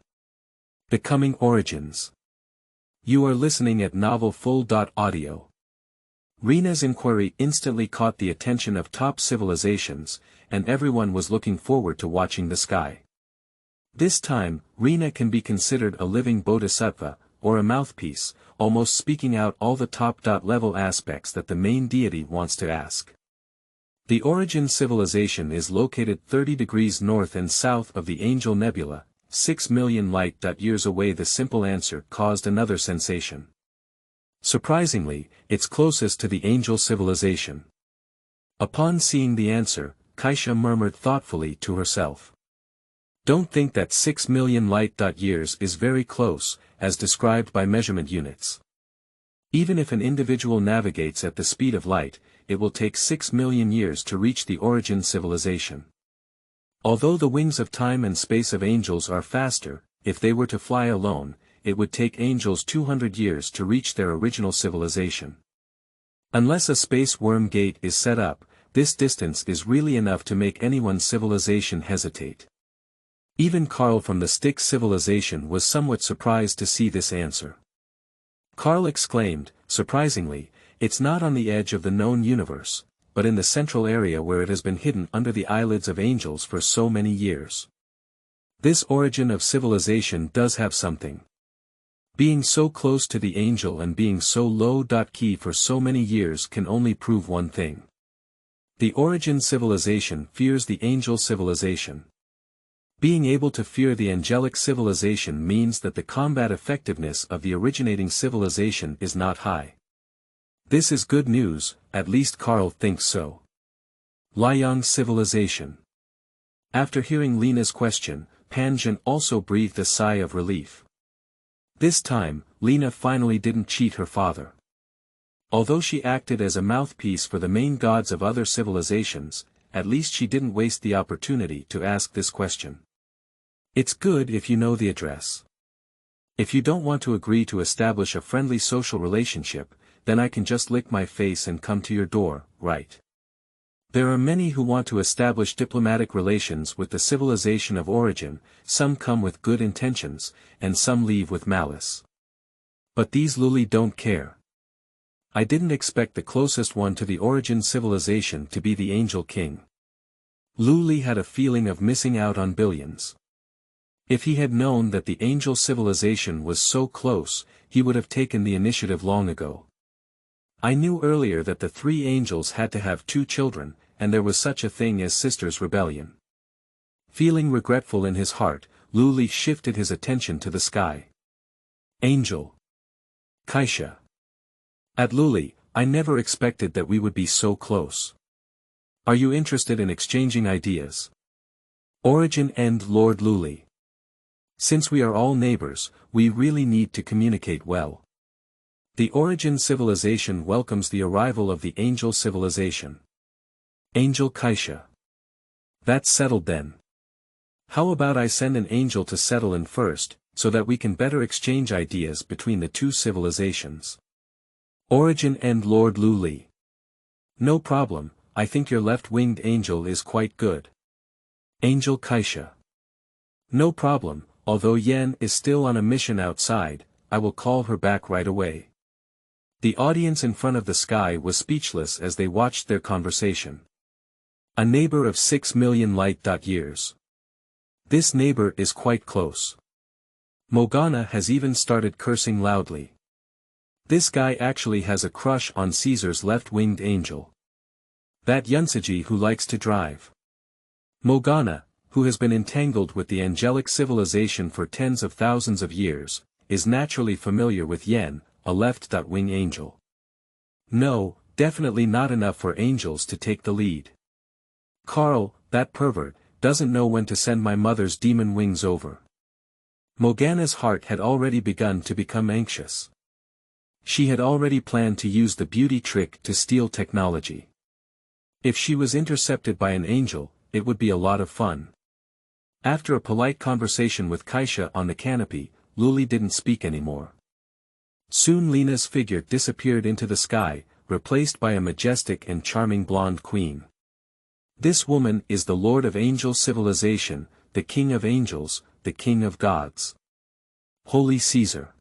Becoming Origins. You are listening at Novel Full.Audio. Rina's inquiry instantly caught the attention of top civilizations, and everyone was looking forward to watching the sky. This time, Rina can be considered a living bodhisattva, or a mouthpiece, almost speaking out all the top-level aspects that the main deity wants to ask. The Origin civilization is located 30 degrees north and south of the Angel Nebula, 6 million light-years away. The simple answer caused another sensation. Surprisingly, it's closest to the Angel civilization. Upon seeing the answer, Kaisha murmured thoughtfully to herself. Don't think that 6 million light-years is very close, as described by measurement units. Even if an individual navigates at the speed of light, it will take 6 million years to reach the Origin civilization. Although the wings of time and space of angels are faster, if they were to fly alone, it would take angels 200 years to reach their original civilization. Unless a space worm gate is set up, this distance is really enough to make anyone's civilization hesitate. Even Carl from the Styx civilization was somewhat surprised to see this answer. Carl exclaimed, surprisingly, it's not on the edge of the known universe, but in the central area where it has been hidden under the eyelids of angels for so many years. This origin of civilization does have something. Being so close to the angel and being so low-key for so many years can only prove one thing. The Origin civilization fears the angel civilization. Being able to fear the angelic civilization means that the combat effectiveness of the originating civilization is not high. This is good news, at least Carl thinks so. Lieyang civilization. After hearing Lena's question, Panjin also breathed a sigh of relief. This time, Lena finally didn't cheat her father. Although she acted as a mouthpiece for the main gods of other civilizations, at least she didn't waste the opportunity to ask this question. It's good if you know the address. If you don't want to agree to establish a friendly social relationship, then I can just lick my face and come to your door, right? There are many who want to establish diplomatic relations with the civilization of Origin, some come with good intentions, and some leave with malice. But these Luli don't care. I didn't expect the closest one to the Origin civilization to be the Angel King. Luli had a feeling of missing out on billions. If he had known that the angel civilization was so close, he would have taken the initiative long ago. I knew earlier that the three angels had to have 2 children, and there was such a thing as sisters' rebellion. Feeling regretful in his heart, Luli shifted his attention to the sky. Angel. Kaisha. At Luli, I never expected that we would be so close. Are you interested in exchanging ideas? Origin and Lord Luli. Since we are all neighbors, we really need to communicate well. The Origin civilization welcomes the arrival of the Angel civilization. Angel Kaisha. That's settled then. How about I send an angel to settle in first, so that we can better exchange ideas between the 2 civilizations. Origin and Lord Luli. No problem, I think your left-winged angel is quite good. Angel Kaisha. No problem. Although Yen is still on a mission outside, I will call her back right away. The audience in front of the sky was speechless as they watched their conversation. A neighbor of 6 million light-years. This neighbor is quite close. Morgana has even started cursing loudly. This guy actually has a crush on Caesar's left-winged angel. That Yunsuji who likes to drive. Morgana, who has been entangled with the angelic civilization for tens of thousands of years, is naturally familiar with Yen, a left-wing angel. No, definitely not enough for angels to take the lead. Carl, that pervert, doesn't know when to send my mother's demon wings over. Morgana's heart had already begun to become anxious. She had already planned to use the beauty trick to steal technology. If she was intercepted by an angel, it would be a lot of fun. After a polite conversation with Kaisha on the canopy, Luli didn't speak anymore. Soon Lena's figure disappeared into the sky, replaced by a majestic and charming blonde queen. This woman is the Lord of Angel civilization, the King of Angels, the king of gods. Holy Caesar.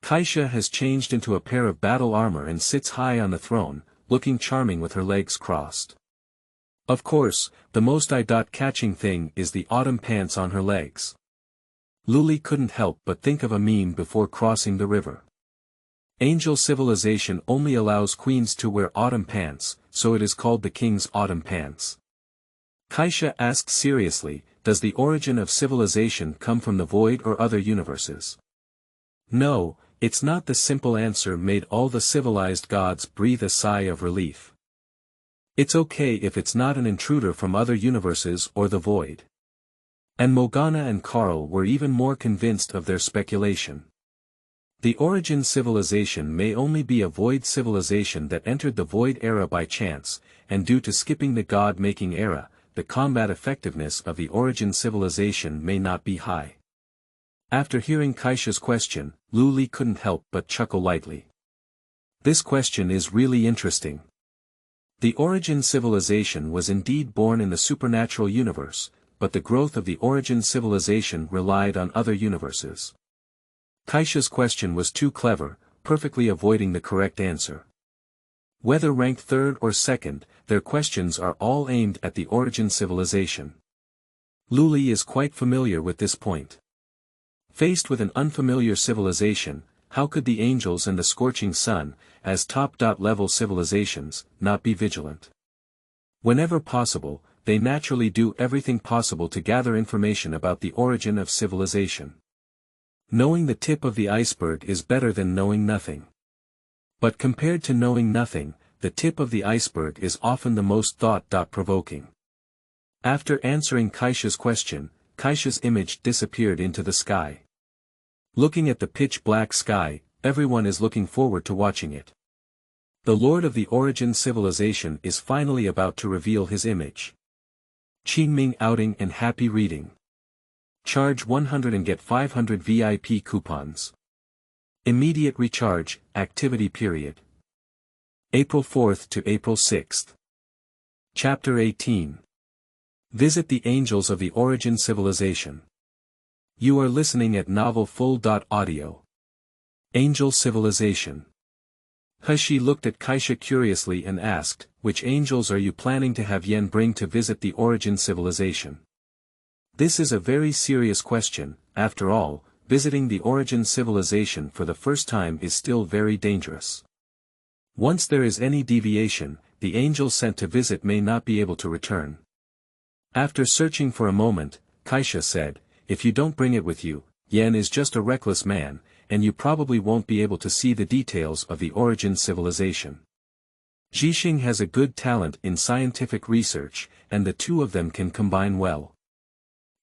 Kaisha has changed into a pair of battle armor and sits high on the throne, looking charming with her legs crossed. Of course, the most eye-catching thing is the autumn pants on her legs. Luli couldn't help but think of a meme before crossing the river. Angel civilization only allows queens to wear autumn pants, so it is called the king's autumn pants. Kaisha asked seriously, does the origin of civilization come from the void or other universes? No, it's not. The simple answer made all the civilized gods breathe a sigh of relief. It's okay if it's not an intruder from other universes or the void. And Morgana and Karl were even more convinced of their speculation. The origin civilization may only be a void civilization that entered the void era by chance, and due to skipping the god-making era, the combat effectiveness of the origin civilization may not be high. After hearing Kaisha's question, Luli couldn't help but chuckle lightly. This question is really interesting. The origin civilization was indeed born in the supernatural universe, but the growth of the origin civilization relied on other universes. Kaisha's question was too clever, perfectly avoiding the correct answer. Whether ranked third or second, their questions are all aimed at the origin civilization. Luli is quite familiar with this point. Faced with an unfamiliar civilization, how could the angels and the scorching sun, as top-level civilizations, not be vigilant? Whenever possible, they naturally do everything possible to gather information about the origin of civilization. Knowing the tip of the iceberg is better than knowing nothing. But compared to knowing nothing, the tip of the iceberg is often the most thought-provoking. After answering Kaisha's question, Kaisha's image disappeared into the sky. Looking at the pitch-black sky, everyone is looking forward to watching it. The Lord of the Origin civilization is finally about to reveal his image. Qingming outing and happy reading. Charge 100 and get 500 VIP coupons. Immediate recharge, activity period. April 4th to April 6th. Chapter 18. Visit the Angels of the Origin Civilization. You are listening at novel full.audio. Angel Civilization. Hashi looked at Kaisha curiously and asked, which angels are you planning to have Yen bring to visit the Origin Civilization? This is a very serious question. After all, visiting the Origin Civilization for the first time is still very dangerous. Once there is any deviation, the angel sent to visit may not be able to return. After searching for a moment, Kaisha said, if you don't bring it with you, Yen is just a reckless man, and you probably won't be able to see the details of the Origin Civilization. Zhixing has a good talent in scientific research, and the two of them can combine well.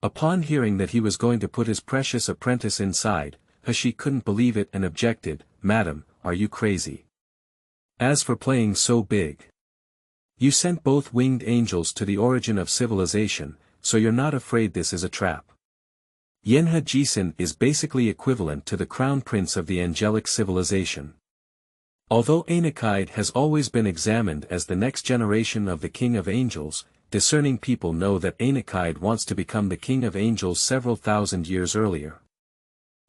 Upon hearing that he was going to put his precious apprentice inside, Hashi couldn't believe it and objected, Madam, are you crazy? As for playing so big. You sent both winged angels to the origin of civilization, so you're not afraid this is a trap. Yenha Jisun is basically equivalent to the crown prince of the angelic civilization. Although Ainakide has always been examined as the next generation of the king of angels, discerning people know that Ainakide wants to become the king of angels several thousand years earlier.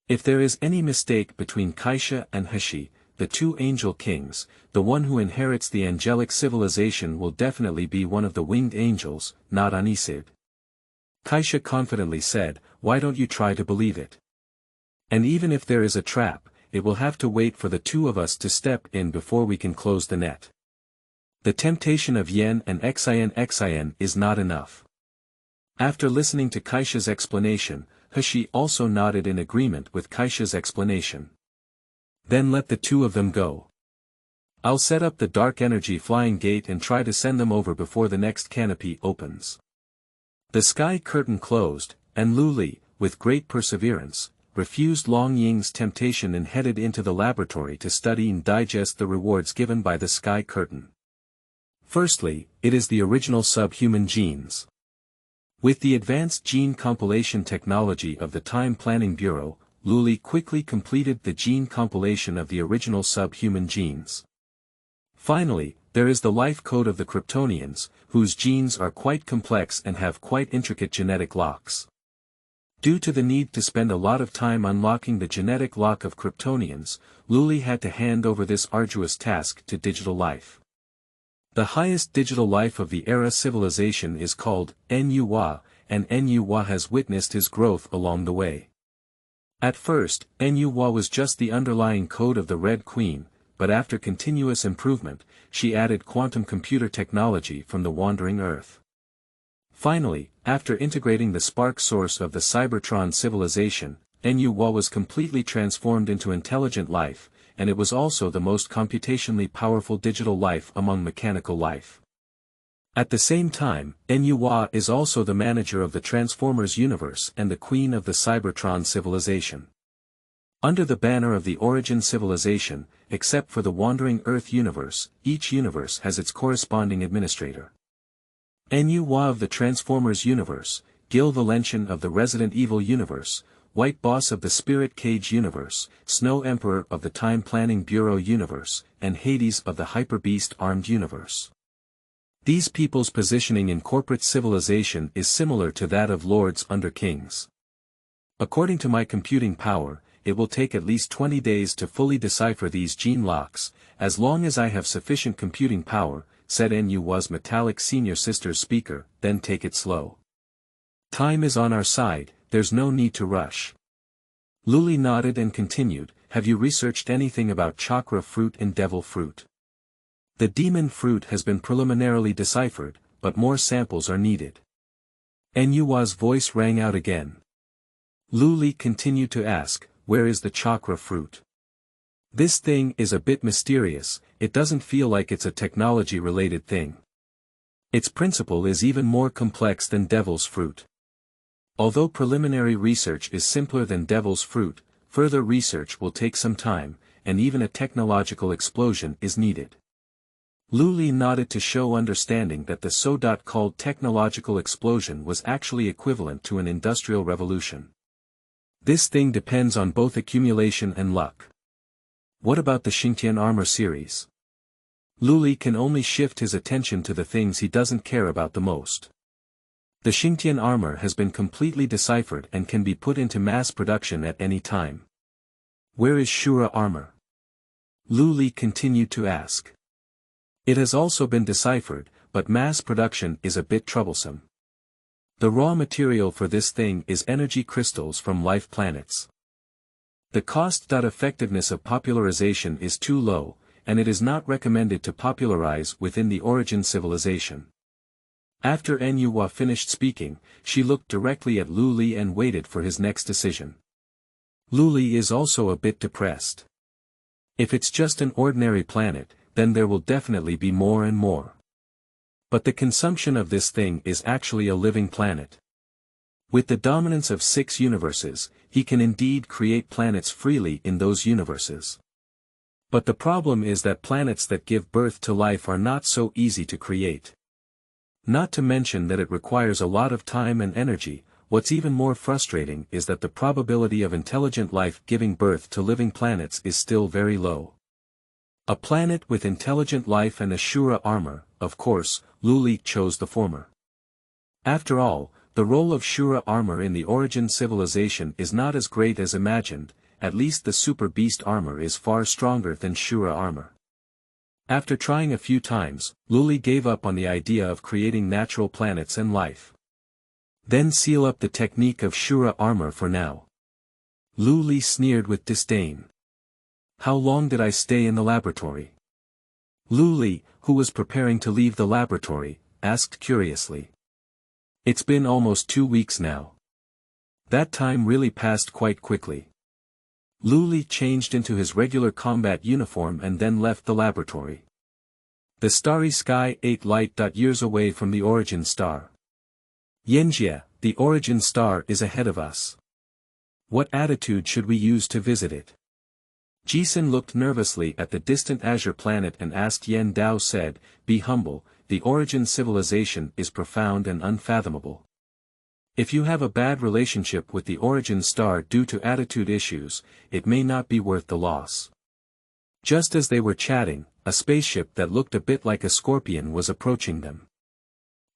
If there is any mistake between Kaisha and Hashi, the two angel kings, the one who inherits the angelic civilization will definitely be one of the winged angels, not Anisid. Kaisha confidently said, why don't you try to believe it? And even if there is a trap, it will have to wait for the two of us to step in before we can close the net. The temptation of Yen and Xin is not enough. After listening to Kaisha's explanation, Hashi also nodded in agreement with Kaisha's explanation. Then let the two of them go. I'll set up the dark energy flying gate and try to send them over before the next canopy opens. The sky curtain closed, and Luli, with great perseverance, refused Long Ying's temptation and headed into the laboratory to study and digest the rewards given by the sky curtain. Firstly, it is the original subhuman genes. With the advanced gene compilation technology of the Time Planning Bureau, Luli quickly completed the gene compilation of the original subhuman genes. Finally, there is the life code of the Kryptonians, whose genes are quite complex and have quite intricate genetic locks. Due to the need to spend a lot of time unlocking the genetic lock of Kryptonians, Luli had to hand over this arduous task to digital life. The highest digital life of the Era civilization is called Nuwa, and Nuwa has witnessed his growth along the way. At first, Nuwa was just the underlying code of the Red Queen, but after continuous improvement, she added quantum computer technology from the wandering Earth. Finally, after integrating the spark source of the Cybertron civilization, Nuwa was completely transformed into intelligent life, and it was also the most computationally powerful digital life among mechanical life. At the same time, Nuwa is also the manager of the Transformers universe and the queen of the Cybertron civilization. Under the banner of the Origin civilization, except for the Wandering Earth universe, each universe has its corresponding administrator. Nuwa of the Transformers universe, Gil Valentian of the Resident Evil universe, White Boss of the Spirit Cage universe, Snow Emperor of the Time Planning Bureau universe, and Hades of the Hyper Beast Armed universe. These people's positioning in corporate civilization is similar to that of lords under kings. According to my computing power, it will take at least 20 days to fully decipher these gene locks, as long as I have sufficient computing power, said Nuwa's metallic senior sister's speaker, then take it slow. Time is on our side, there's no need to rush. Luli nodded and continued, have you researched anything about chakra fruit and devil fruit? The demon fruit has been preliminarily deciphered, but more samples are needed. Nuwa's voice rang out again. Luli continued to ask, where is the chakra fruit? This thing is a bit mysterious, it doesn't feel like it's a technology-related thing. Its principle is even more complex than devil's fruit. Although preliminary research is simpler than devil's fruit, further research will take some time, and even a technological explosion is needed. Luli nodded to show understanding that the so-called technological explosion was actually equivalent to an industrial revolution. This thing depends on both accumulation and luck. What about the Xingtian armor series? Luli can only shift his attention to the things he doesn't care about the most. The Xingtian armor has been completely deciphered and can be put into mass production at any time. Where is Shura armor? Luli continued to ask. It has also been deciphered, but mass production is a bit troublesome. The raw material for this thing is energy crystals from life planets. The cost-effectiveness of popularization is too low, and it is not recommended to popularize within the Origin civilization. After Nuwa finished speaking, she looked directly at Luli and waited for his next decision. Luli is also a bit depressed. If it's just an ordinary planet, then there will definitely be more and more. But the consumption of this thing is actually a living planet. With the dominance of 6 universes, he can indeed create planets freely in those universes. But the problem is that planets that give birth to life are not so easy to create. Not to mention that it requires a lot of time and energy. What's even more frustrating is that the probability of intelligent life giving birth to living planets is still very low. A planet with intelligent life and Ashura armor, of course, Luli chose the former. After all, the role of Shura armor in the Origin civilization is not as great as imagined, at least the Super Beast armor is far stronger than Shura armor. After trying a few times, Luli gave up on the idea of creating natural planets and life. Then seal up the technique of Shura armor for now. Luli sneered with disdain. How long did I stay in the laboratory? Luli, who was preparing to leave the laboratory, asked curiously. It's been almost 2 weeks now. That time really passed quite quickly. Luli changed into his regular combat uniform and then left the laboratory. The starry sky 8 light-years away from the Origin star. Yenjie, the Origin star is ahead of us. What attitude should we use to visit it? Jisen looked nervously at the distant azure planet and asked. Yen Dao said, be humble, the Origin civilization is profound and unfathomable. If you have a bad relationship with the Origin star due to attitude issues, it may not be worth the loss. Just as they were chatting, a spaceship that looked a bit like a scorpion was approaching them.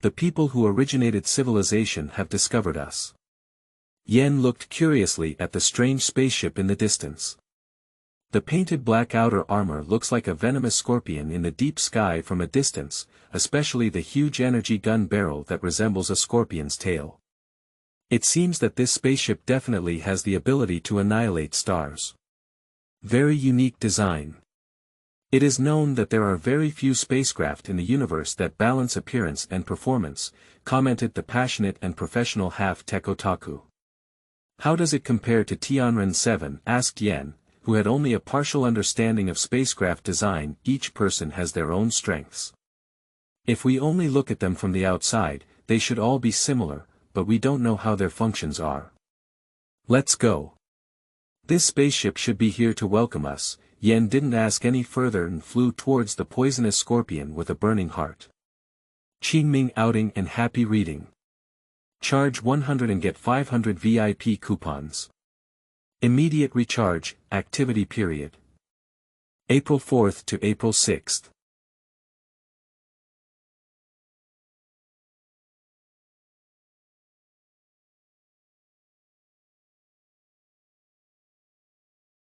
The people who originated civilization have discovered us. Yen looked curiously at the strange spaceship in the distance. The painted black outer armor looks like a venomous scorpion in the deep sky from a distance, especially the huge energy gun barrel that resembles a scorpion's tail. It seems that this spaceship definitely has the ability to annihilate stars. Very unique design. It is known that there are very few spacecraft in the universe that balance appearance and performance, commented the passionate and professional half-tech otaku. How does it compare to Tianren 7? Asked Yen, who had only a partial understanding of spacecraft design. Each person has their own strengths. If we only look at them from the outside, they should all be similar, but we don't know how their functions are. Let's go. This spaceship should be here to welcome us. Yen didn't ask any further and flew towards the poisonous scorpion with a burning heart. Qingming outing and happy reading. Charge 100 and get 500 VIP coupons. Immediate recharge, activity period. April 4th to April 6th.